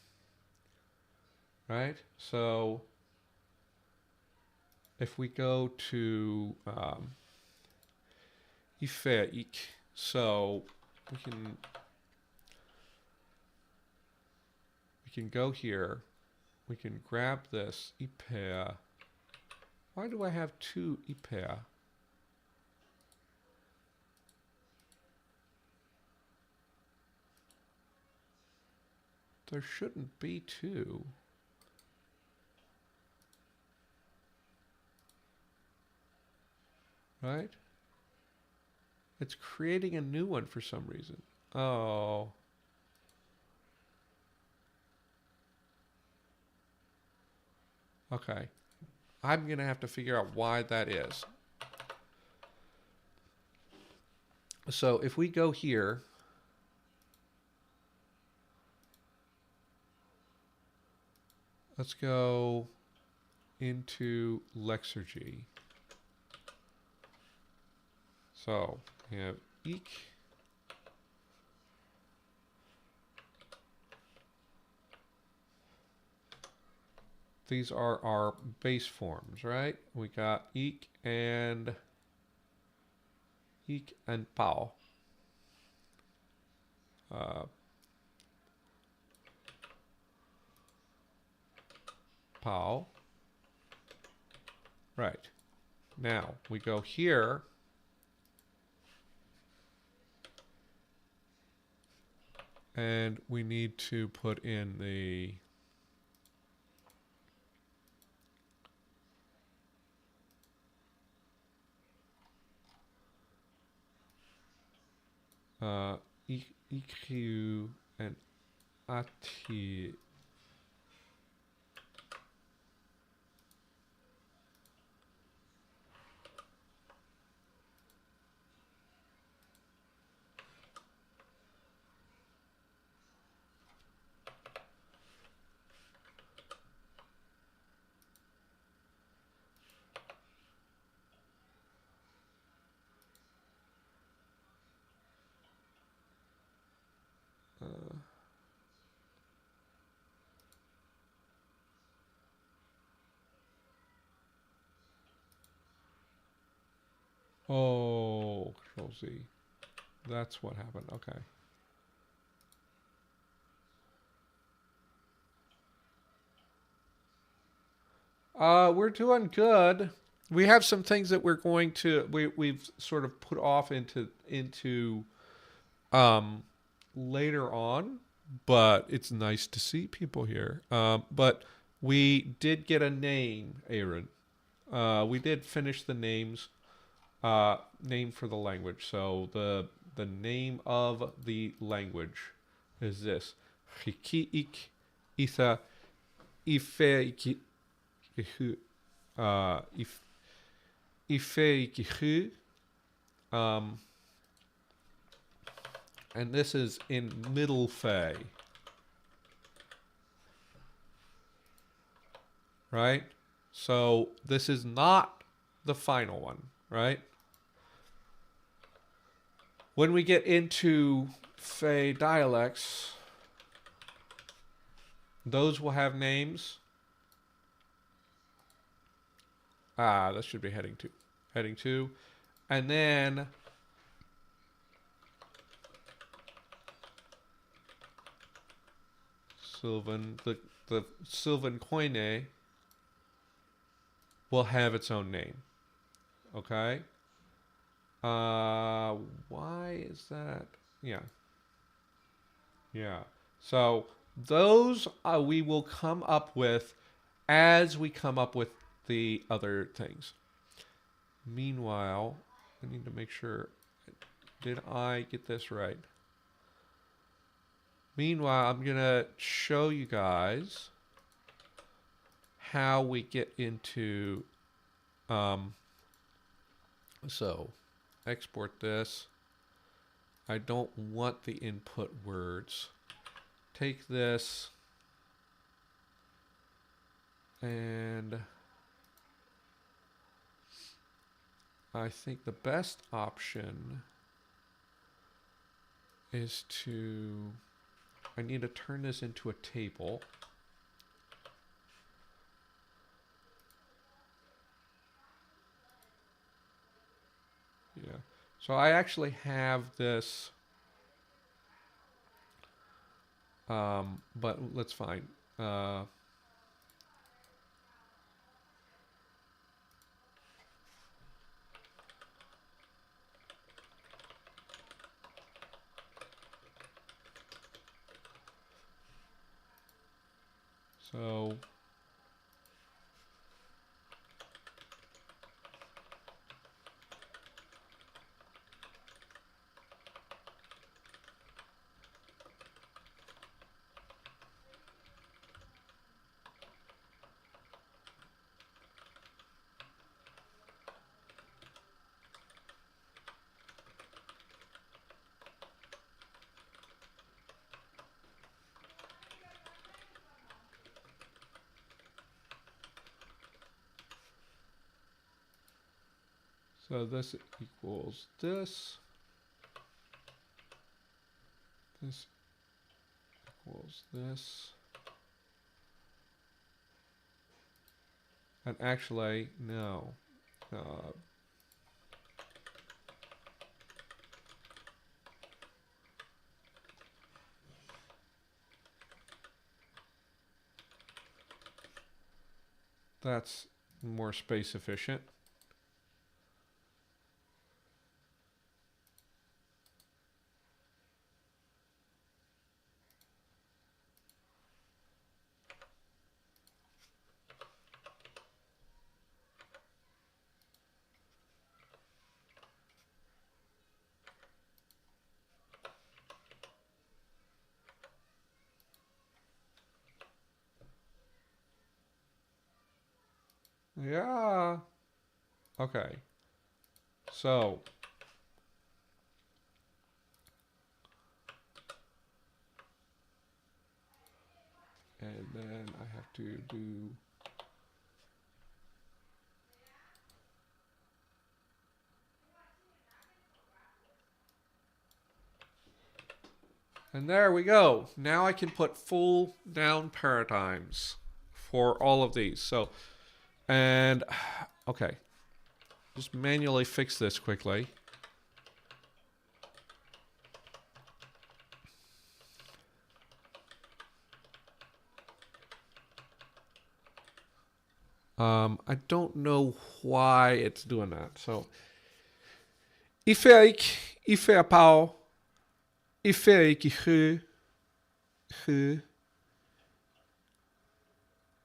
Right? So if we go to ifeik, so we can go here. we can grab this IPEA. Why do I have two IPEA? There shouldn't be two. Right? It's creating a new one for some reason. Oh. Okay. I'm going to have to figure out why that is. So if we go here, let's go into Lexergy. So we have eek. These are our base forms, right? We got eek and pao. Pao. Right. Now we go here. And we need to put in the EQ and AT. Oh, Control Z. That's what happened. Okay. We're doing good. We have some things that we're going to we've sort of put off into later on, but it's nice to see people here. But we did get a name, Aaron. We did finish the names. Name for the language. So the name of the language is this: Hikiik Itha Ife Ife and this is in Middle Fey, right? So this is not the final one, right? When we get into Fey dialects, those will have names. That should be heading 2. Heading 2. And then Sylvan, the Sylvan Koine will have its own name. Okay? Why is that? Yeah. Yeah. So those we will come up with as we come up with the other things. Meanwhile, I need to make sure, did I get this right? Meanwhile, I'm going to show you guys how we get into, so export this. I don't want the input words. Take this and I think the best option is to, I need to turn this into a table. Yeah. So I actually have this, but let's find. So this equals this. This equals this. And actually, no. That's more space efficient. Yeah. Okay. So and then I have to do and there we go. Now I can put full down paradigms for all of these. So, and okay, just manually fix this quickly. I don't know why it's doing that. So, if I pow, if I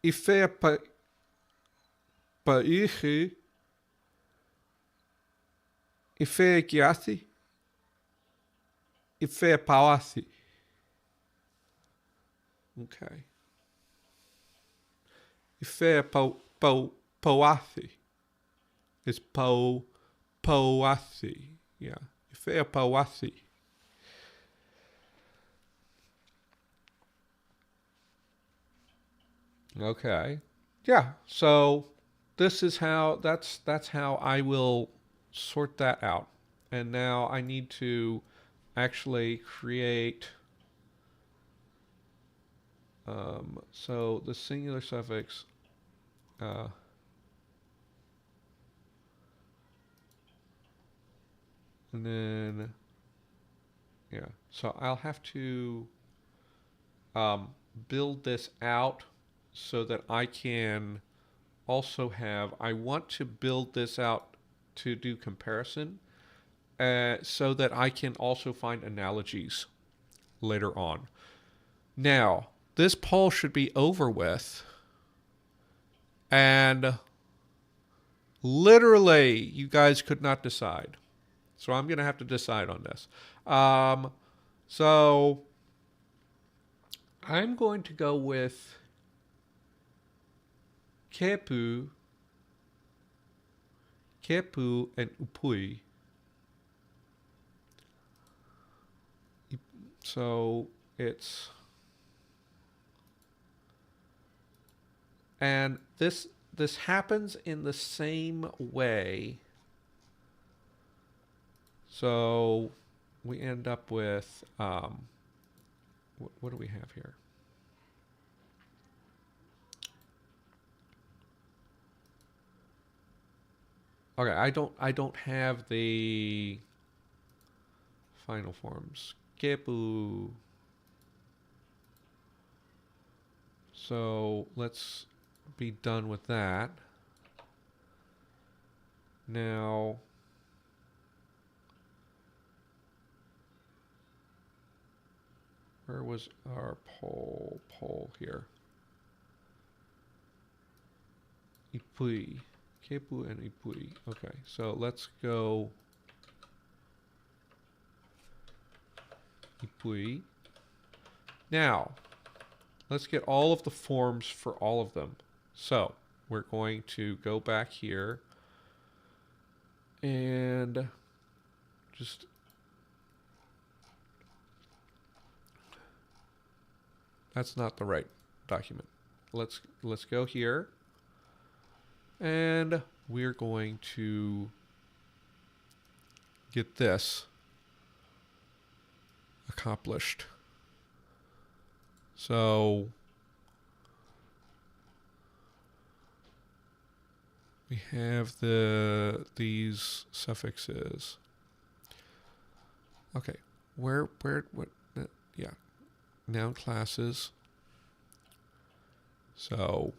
if I pa if I kiasi, if I pawasi. Okay. If I pawasi. It's pawasi. Yeah. If I pawasi. Okay. Yeah. So this is how that's how I will sort that out. And now I need to actually create so the singular suffix and then yeah. So I'll have to build this out so that I can also have, I want to build this out to do comparison so that I can also find analogies later on. Now, this poll should be over with. And literally, you guys could not decide. So I'm going to have to decide on this. So I'm going to go with Kepu, and Upui. So it's, and this happens in the same way. So we end up with what do we have here? Okay, I don't have the final forms. Kepu. So let's be done with that. Now, where was our poll here? Ipui. Kepu and Ipui. Okay, so let's go Ipui. Now, let's get all of the forms for all of them. So, we're going to go back here and just that's not the right document. Let's go here and we're going to get this accomplished. So we have these suffixes. Okay, what? Yeah, noun classes. So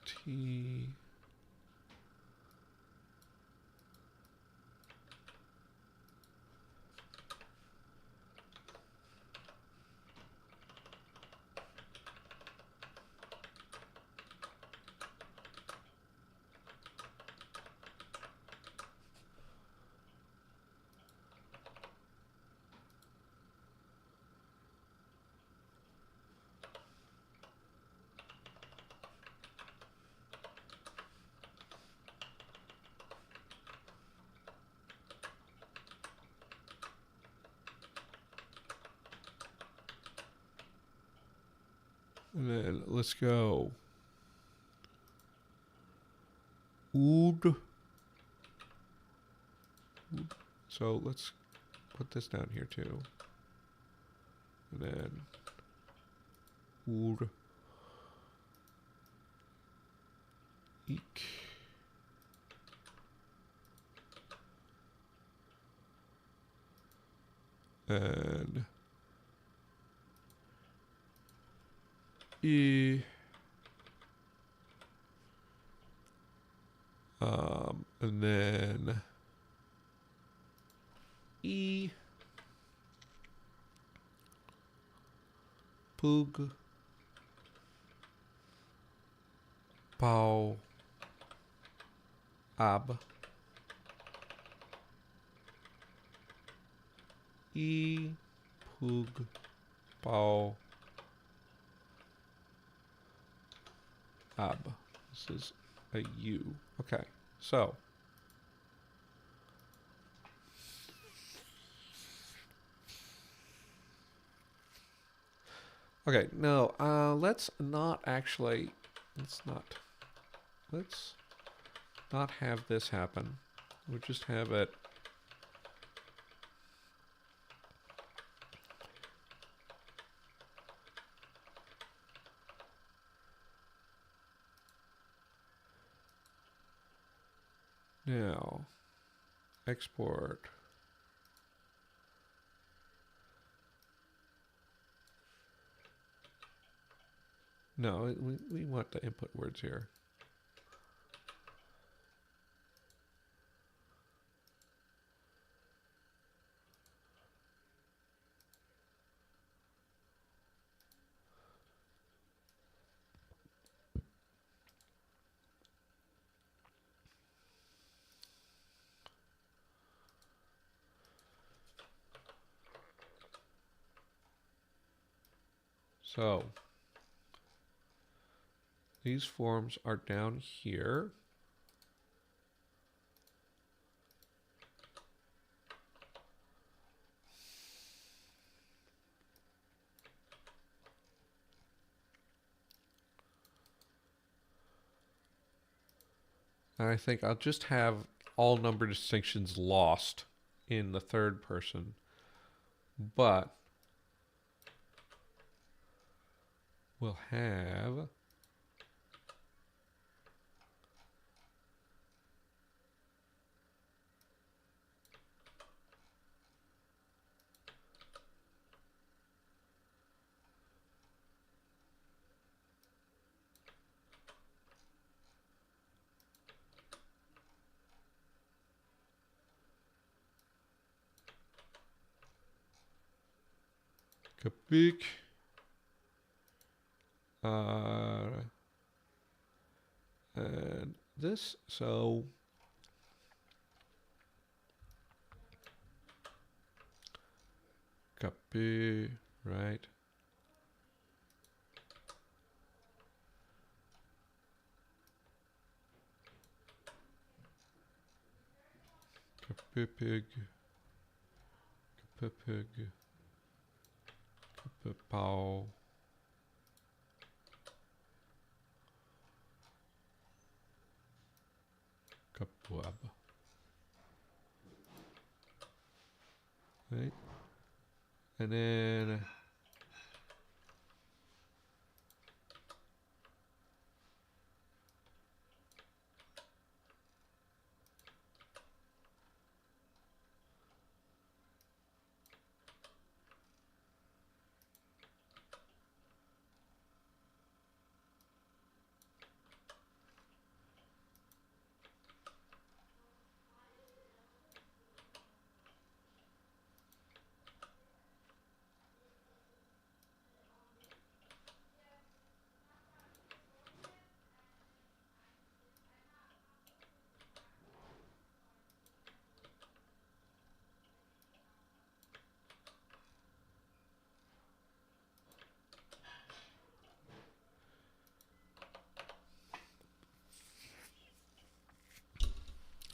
T. And then let's go. Ood. So let's put this down here too. And then ood. Eek. And E. And then E. Pug. Pau. Ab. E. Pug. Pau. Ab. This is a U. Okay, so okay, no, let's not have this happen. We'll just have it now. Export. No, we want the input words here. So these forms are down here. And I think I'll just have all number distinctions lost in the third person. But we'll have Kapik. And this, so copy, right? Kapipig, kapipig, kapipow. Kapwab. Right? And then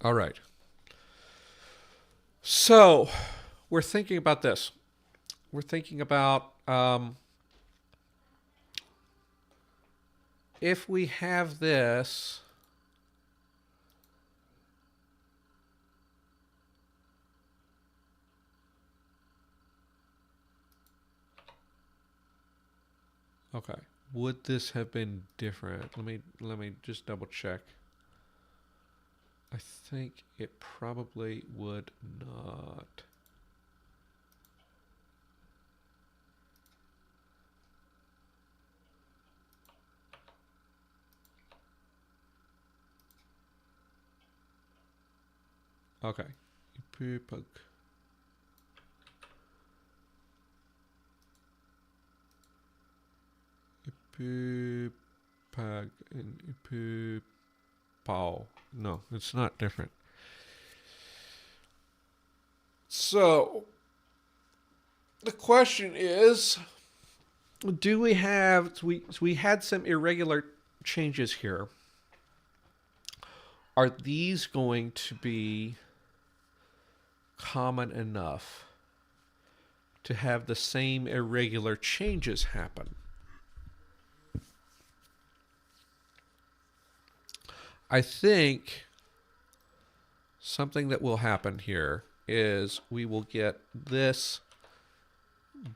all right. So we're thinking about this. We're thinking about if we have this. Okay. Would this have been different? Let me just double check. I think it probably would not. Okay. Ipupag. Ipupag and ipupaw. No, it's not different. So the question is, do we have we had some irregular changes here. Are these going to be common enough to have the same irregular changes happen? I think something that will happen here is we will get this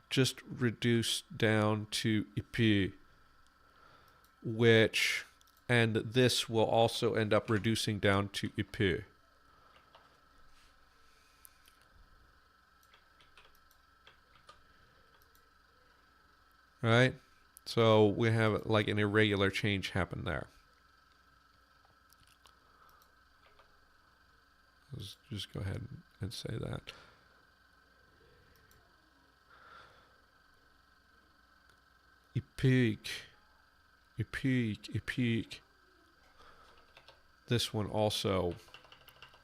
just reduced down to IP, which, and this will also end up reducing down to IP. Right? So we have like an irregular change happen there. Let's just go ahead and say that. Epic. This one also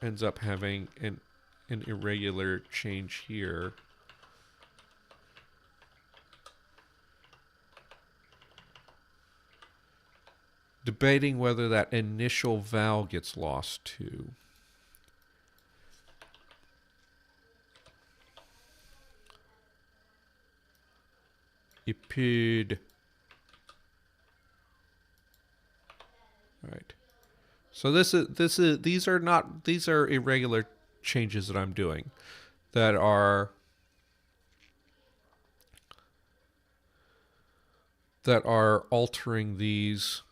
ends up having an irregular change here. Debating whether that initial vowel gets lost too. Ipid. Right. So these are irregular changes that I'm doing that are altering these.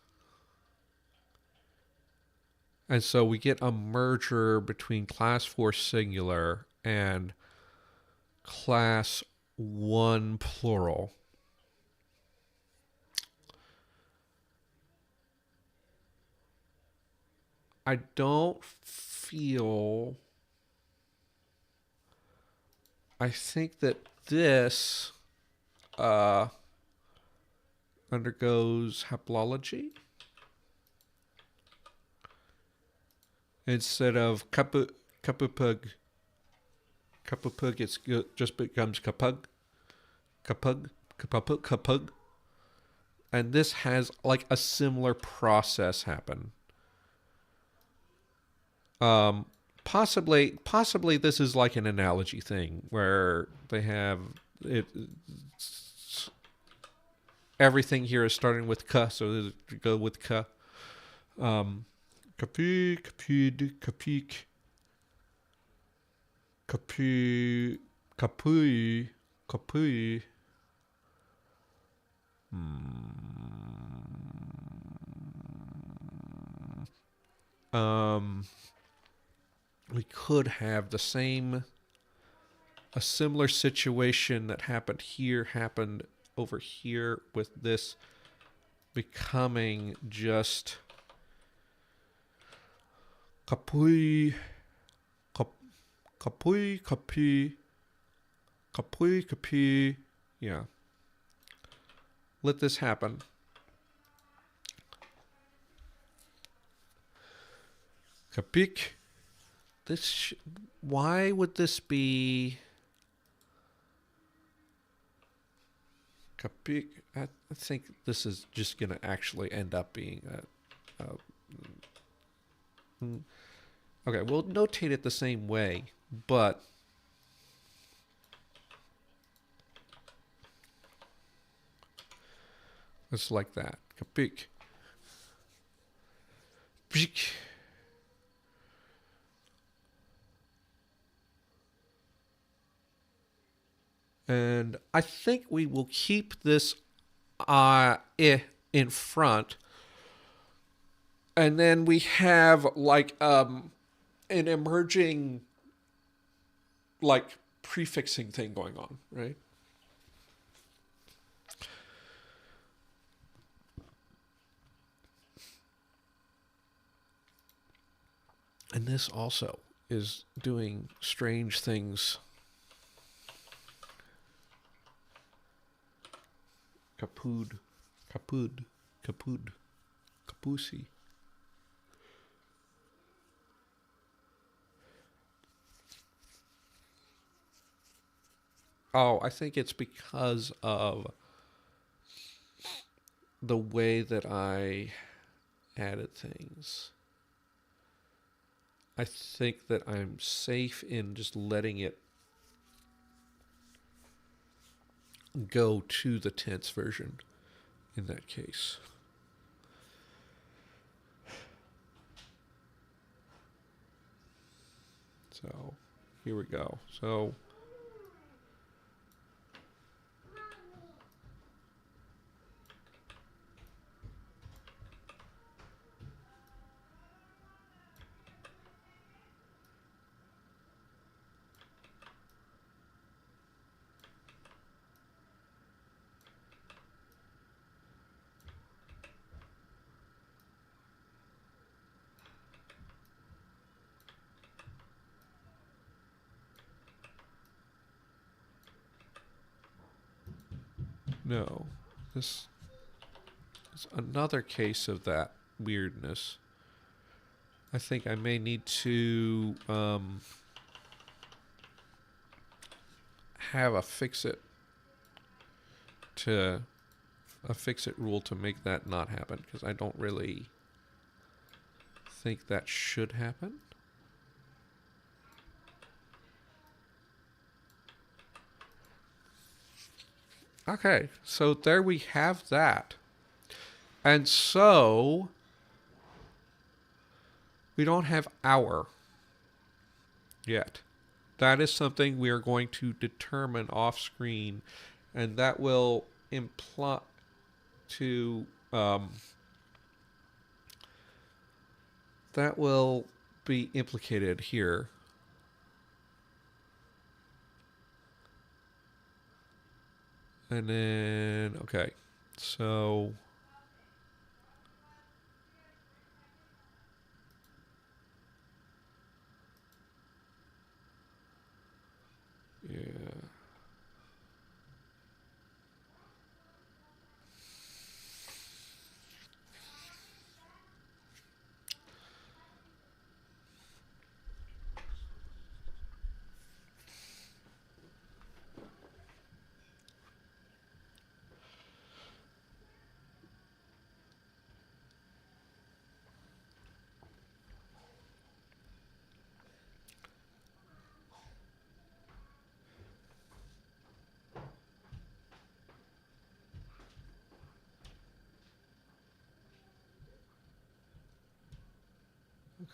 And so we get a merger between class 4 singular and class 1 plural. I don't feel... I think that this uh, undergoes haplology instead of kapupug. Kapupug, it just becomes kapug, kapug, kapupug, kapug. And this has like a similar process happen. Possibly this is like an analogy thing where they have it. Everything here is starting with ka, so they go with ka. Kapi, kapid, kapik, kapi, kapui, kapui. Um, we could have a similar situation that happened here happened over here with this becoming just kapui, kapui, kapi, kapui, kapi. Yeah. Let this happen. Kapik. Why would this be kapik? I think this is just going to actually end up being okay, we'll notate it the same way, but it's like that. Kapik. Pik. And I think we will keep this in front. And then we have like an emerging like prefixing thing going on, right? And this also is doing strange things. Kapud, kapud, kapud, kapusi. Oh, I think it's because of the way that I added things. I think that I'm safe in just letting it go to the tense version in that case. So here we go. So no, this is another case of that weirdness. I think I may need to have a fix-it rule to make that not happen, because I don't really think that should happen. Okay, so there we have that. And so we don't have our yet. That is something we are going to determine off screen, and that will imply to that will be implicated here. And then, okay, so yeah.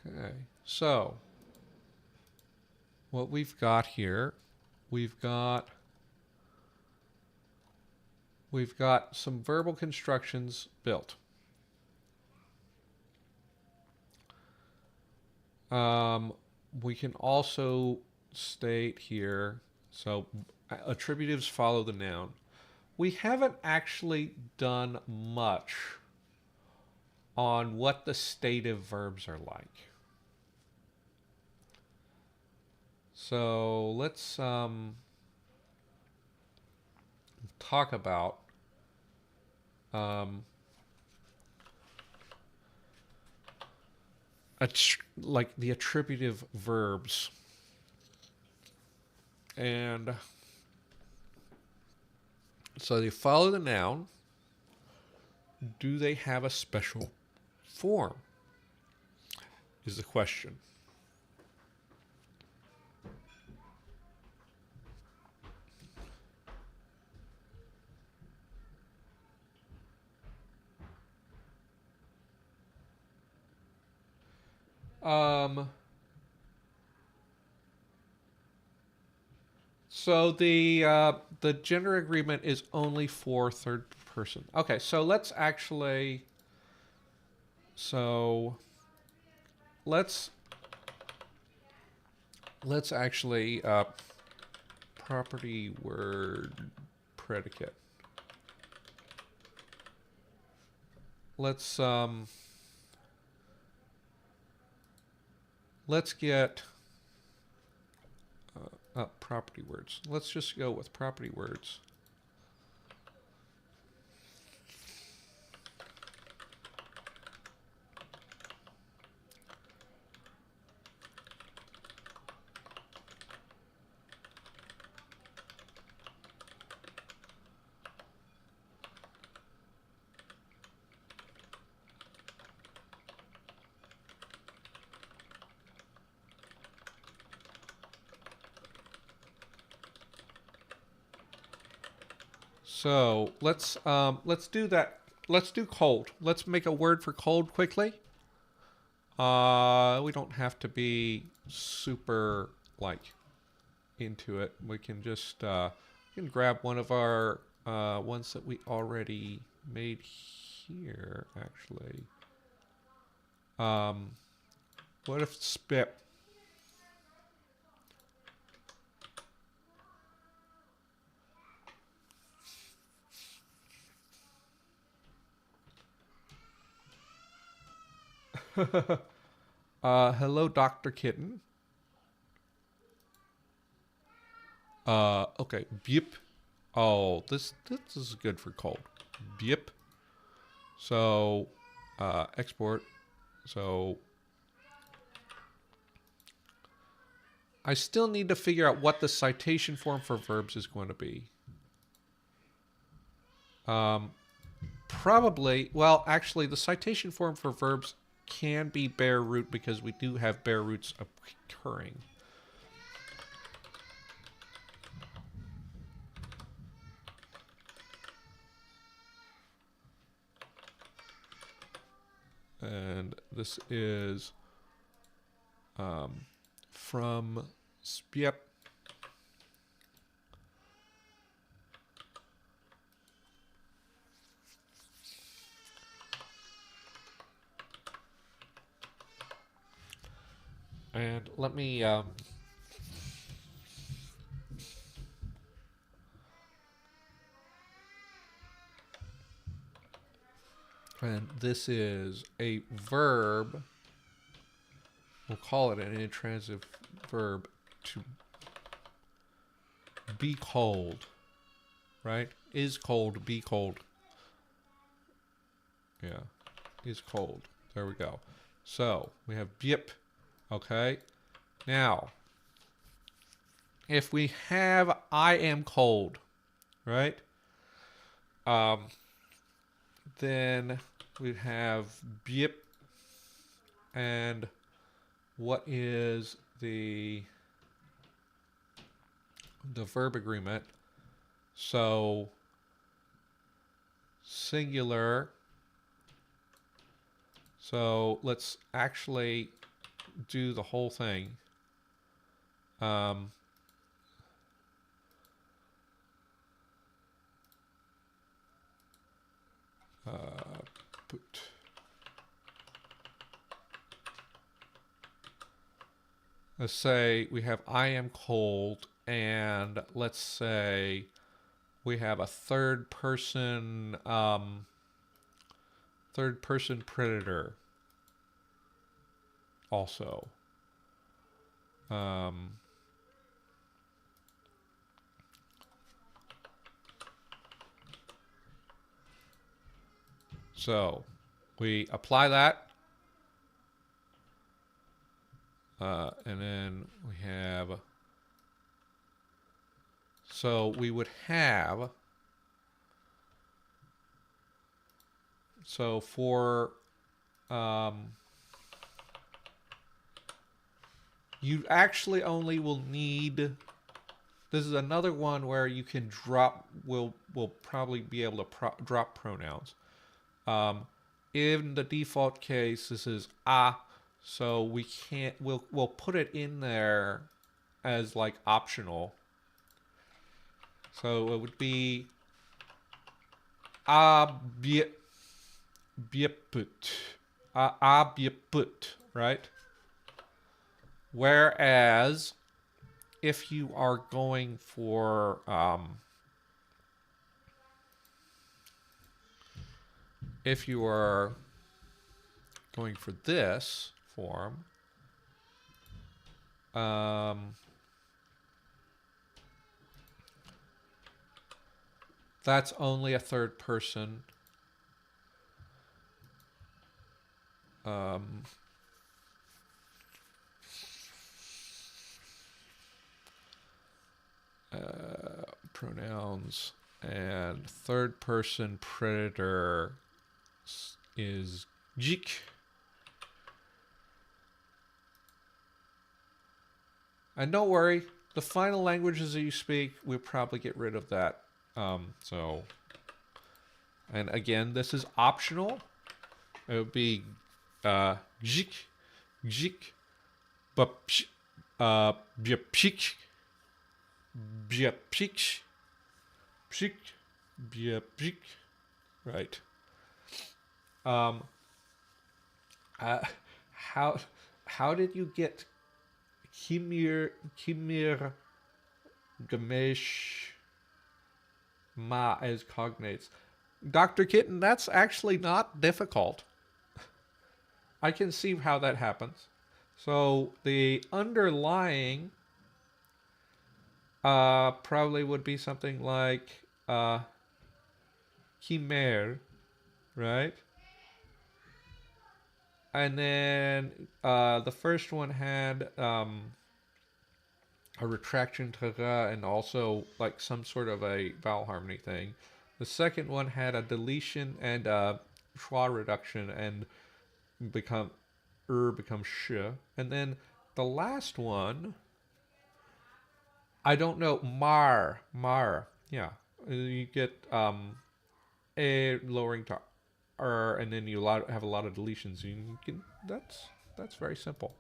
Okay, so what we've got here, we've got some verbal constructions built. We can also state here, so attributives follow the noun. We haven't actually done much on what the stative verbs are like. So let's talk about like the attributive verbs. And so they follow the noun. Do they have a special form? Is the question. So the gender agreement is only for third person. Okay, so let's actually let's actually property word predicate. Let's get property words. Let's just go with property words. So let's do that. Let's do cold. Let's make a word for cold quickly. We don't have to be super like into it. We can just we can grab one of our ones that we already made here. Actually, what if spit? Hello, Dr. Kitten. Okay, beep. Oh, this is good for cold. Beep. So, export. So, I still need to figure out what the citation form for verbs is going to be. Probably, well, actually, the citation form for verbs can be bare root because we do have bare roots occurring. And this is from Spiep. And let me and this is a verb. We'll call it an intransitive verb to be cold, right? Is cold, be cold. Yeah, is cold. There we go. So we have yip. Okay. Now, if we have I am cold, right? Then we have yip, and what is the verb agreement? So singular. So let's actually do the whole thing. Um, put let's say we have I am cold, and let's say we have a third person predator also. So we apply that, and then we have, so we would have, so for you actually only will need, this is another one where you can drop, we'll probably be able to drop pronouns. In the default case, this is so we can't, we'll put it in there as like optional. So it would be bieput, right? Whereas if you are going for if you are going for this form, that's only a third person. Pronouns, and third person predator is jik. And don't worry, the final languages that you speak, we'll probably get rid of that. So, and again, this is optional. It would be jik, bapsh, biapshik, biapshik, pshik, biapshik. Right. How did you get Kimir Gamesh Ma as cognates? Dr. Kitten, that's actually not difficult. I can see how that happens. So the underlying probably would be something like Khmer, right? And then the first one had a retraction to ra and also like some sort of a vowel harmony thing. The second one had a deletion and a schwa reduction and becomes sh. And then the last one, I don't know, mar. Yeah, you get a lowering to and then you have a lot of deletions. You can, that's very simple.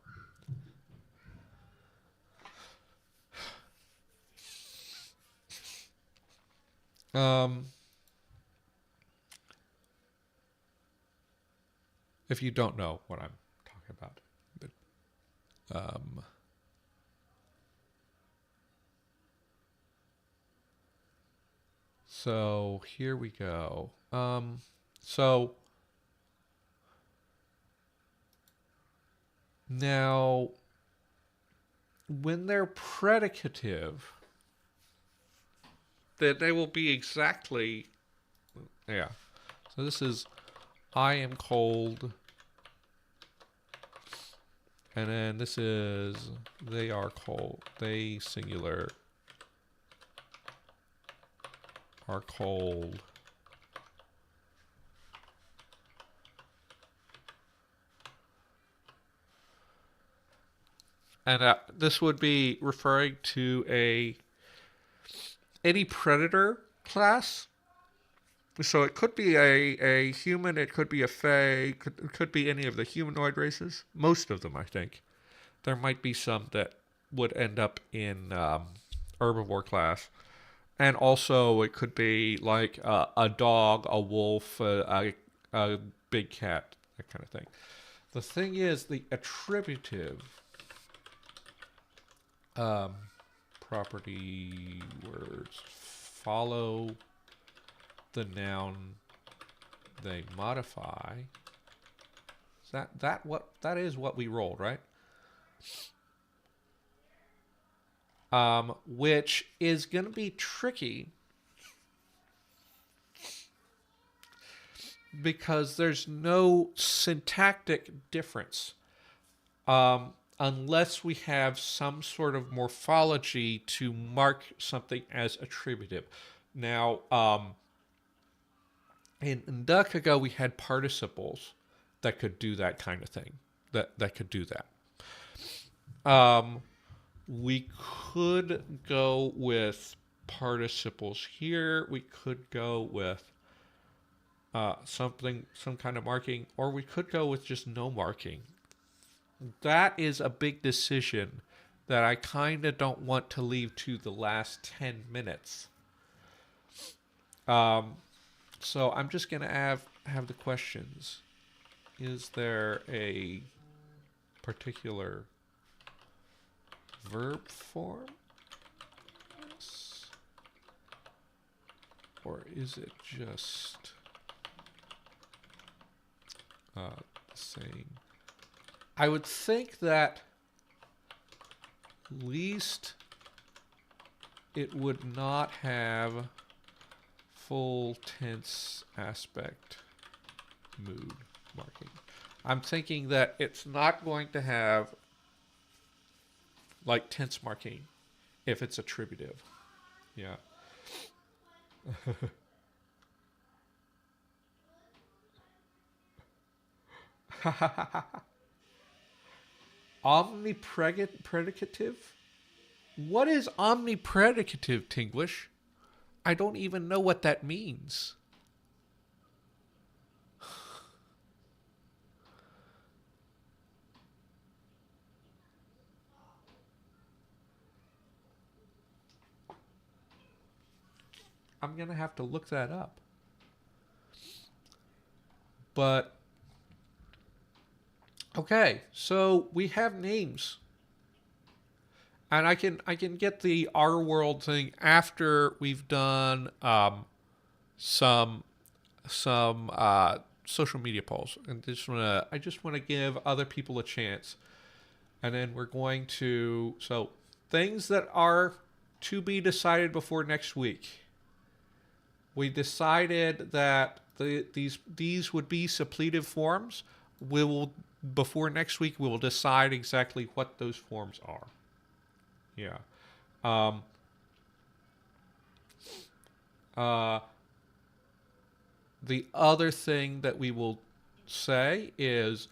If you don't know what I'm talking about, but so here we go. So now, when they're predicative, that they will be exactly, yeah. So this is, I am cold, and then this is, they are cold, they singular are cold. And this would be referring to any predator class. So it could be a human, it could be a fae, it could be any of the humanoid races. Most of them, I think. there might be some that would end up in herbivore class. And also, it could be like a dog, a wolf, a big cat, that kind of thing. The thing is, the attributive property words follow the noun they modify. Is that is what we rolled, right? Which is going to be tricky because there's no syntactic difference unless we have some sort of morphology to mark something as attributive. Now, in Duckago, we had participles that could do that kind of thing, that could do that. We could go with participles here. We could go with some kind of marking, or we could go with just no marking. That is a big decision that I kind of don't want to leave to the last 10 minutes. So I'm just going to have the questions. Is there a particular verb form? Or is it just saying? I would think that at least it would not have full tense aspect mood marking. I'm thinking that it's not going to have like tense marking if it's attributive. Yeah. Omnipredicative? What is omnipredicative, Tinglish? I don't even know what that means. I'm going to have to look that up. But, okay, so we have names. And I can get the our world thing after we've done some social media polls, and I just want to give other people a chance, and then we're going to things that are to be decided before next week. We decided that these would be suppletive forms. Before next week we will decide exactly what those forms are. Yeah. The other thing that we will say is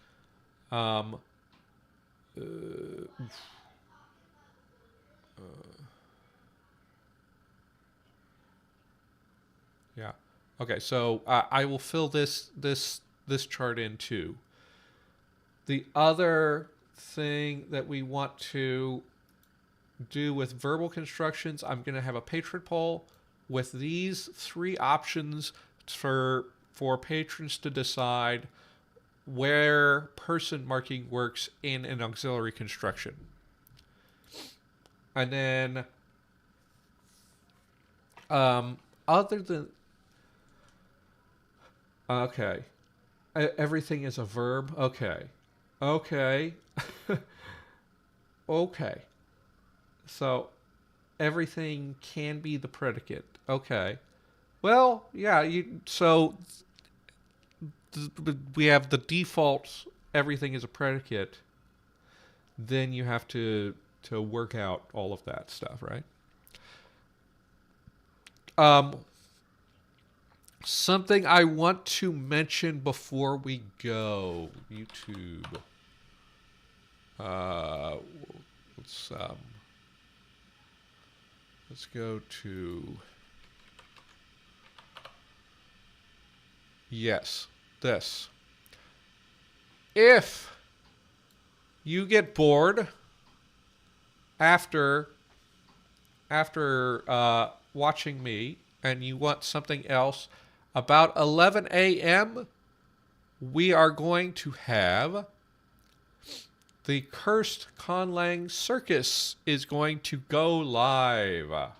yeah. Okay, so I will fill this chart in too. The other thing that we want to do with verbal constructions, I'm going to have a patron poll with these 3 options for patrons to decide where person marking works in an auxiliary construction. And then other than okay, everything is a verb. Okay. Okay. So everything can be the predicate. Okay. Well, yeah, we have the default everything is a predicate. Then you have to work out all of that stuff, right? Something I want to mention before we go. YouTube. Let's go to... Yes, this. If you get bored after watching me and you want something else, about 11 a.m., we are going to have the Cursed Conlang Circus is going to go live.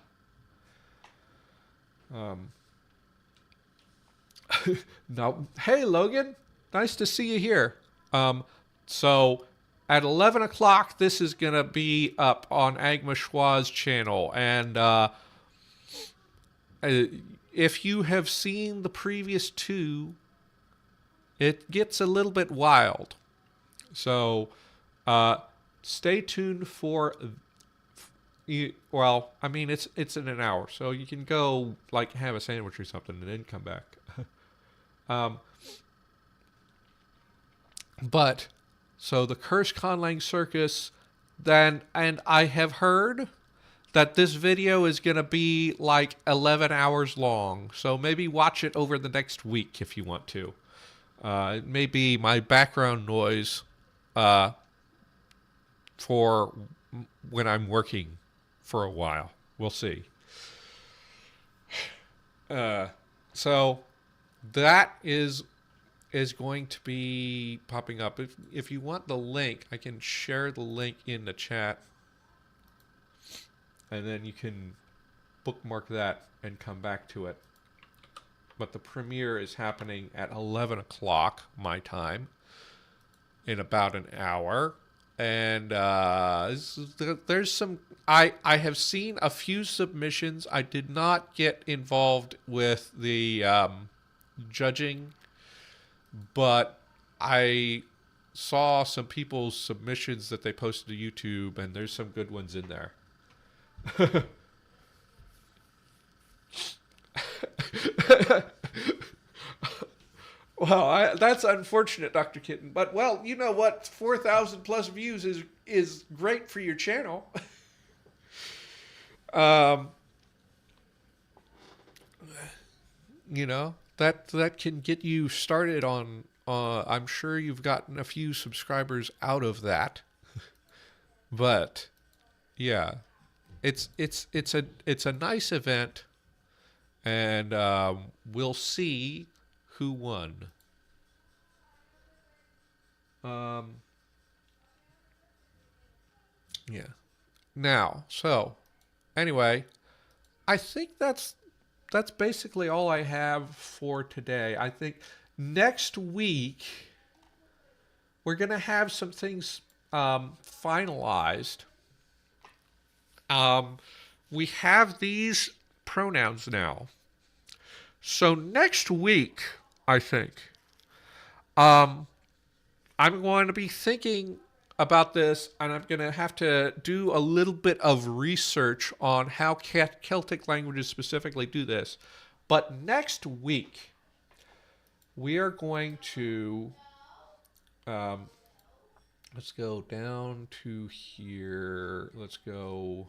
No, hey Logan, nice to see you here. So at 11 o'clock, this is gonna be up on Agma Schwa's channel, and if you have seen the previous two, it gets a little bit wild. So stay tuned for. Well, I mean, it's in an hour, so you can go like have a sandwich or something and then come back. But so the Cursed Conlang Circus, then, and I have heard that this video is going to be like 11 hours long. So maybe watch it over the next week if you want to. It may be my background noise for when I'm working for a while. We'll see. So that is going to be popping up. If you want the link, I can share the link in the chat. And then you can bookmark that and come back to it. But the premiere is happening at 11 o'clock my time in about an hour. And there's some... I have seen a few submissions. I did not get involved with the judging, but I saw some people's submissions that they posted to YouTube, and there's some good ones in there. Well, that's unfortunate, Dr. Kitten. But, well, you know what? 4,000 plus views is great for your channel. You know, that can get you started on, I'm sure you've gotten a few subscribers out of that. But, yeah, it's a nice event, and we'll see who won. Yeah. Now, so anyway, I think that's basically all I have for today. I think next week we're gonna have some things finalized. We have these pronouns now. So next week, I think, I'm going to be thinking about this, and I'm going to have to do a little bit of research on how Celtic languages specifically do this. But next week, we are going to, let's go down to here. Let's go,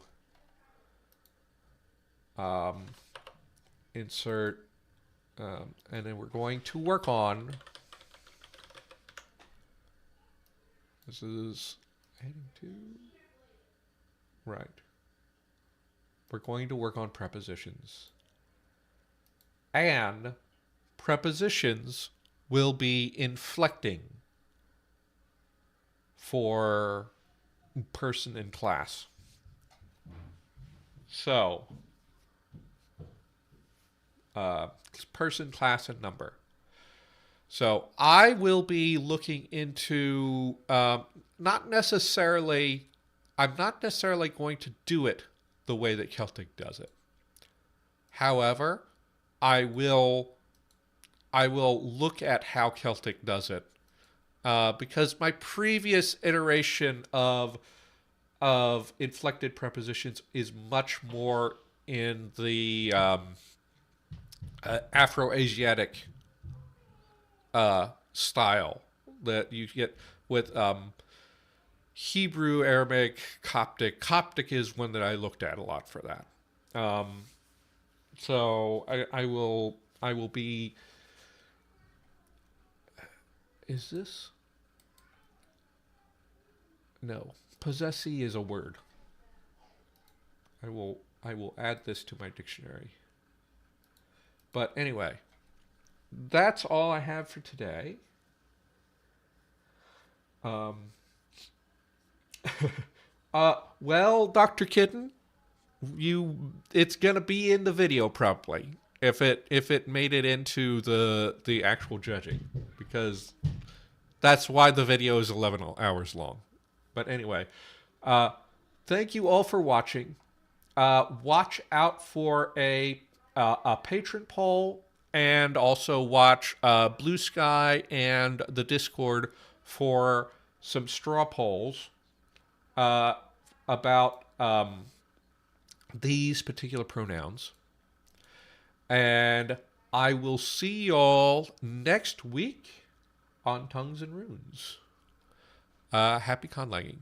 insert, and then we're going to work on, this is heading to, right. We're going to work on prepositions. And prepositions will be inflecting for person in class. So, person, class, and number. So I will be looking into, I'm not necessarily going to do it the way that Celtic does it. However, I will look at how Celtic does it, because my previous iteration of inflected prepositions is much more in the Afro-Asiatic style that you get with Hebrew, Aramaic, Coptic. Coptic is one that I looked at a lot for that. So I will be. Is this? No, possessee is a word. I will add this to my dictionary. But anyway, that's all I have for today. Well, Dr. Kitten, it's gonna be in the video probably if it made it into the actual judging, because that's why the video is 11 hours long. But anyway, thank you all for watching. Watch out for a patron poll, and also watch Blue Sky and the Discord for some straw polls about these particular pronouns. And I will see y'all next week on Tongues and Runes. Happy conlagging.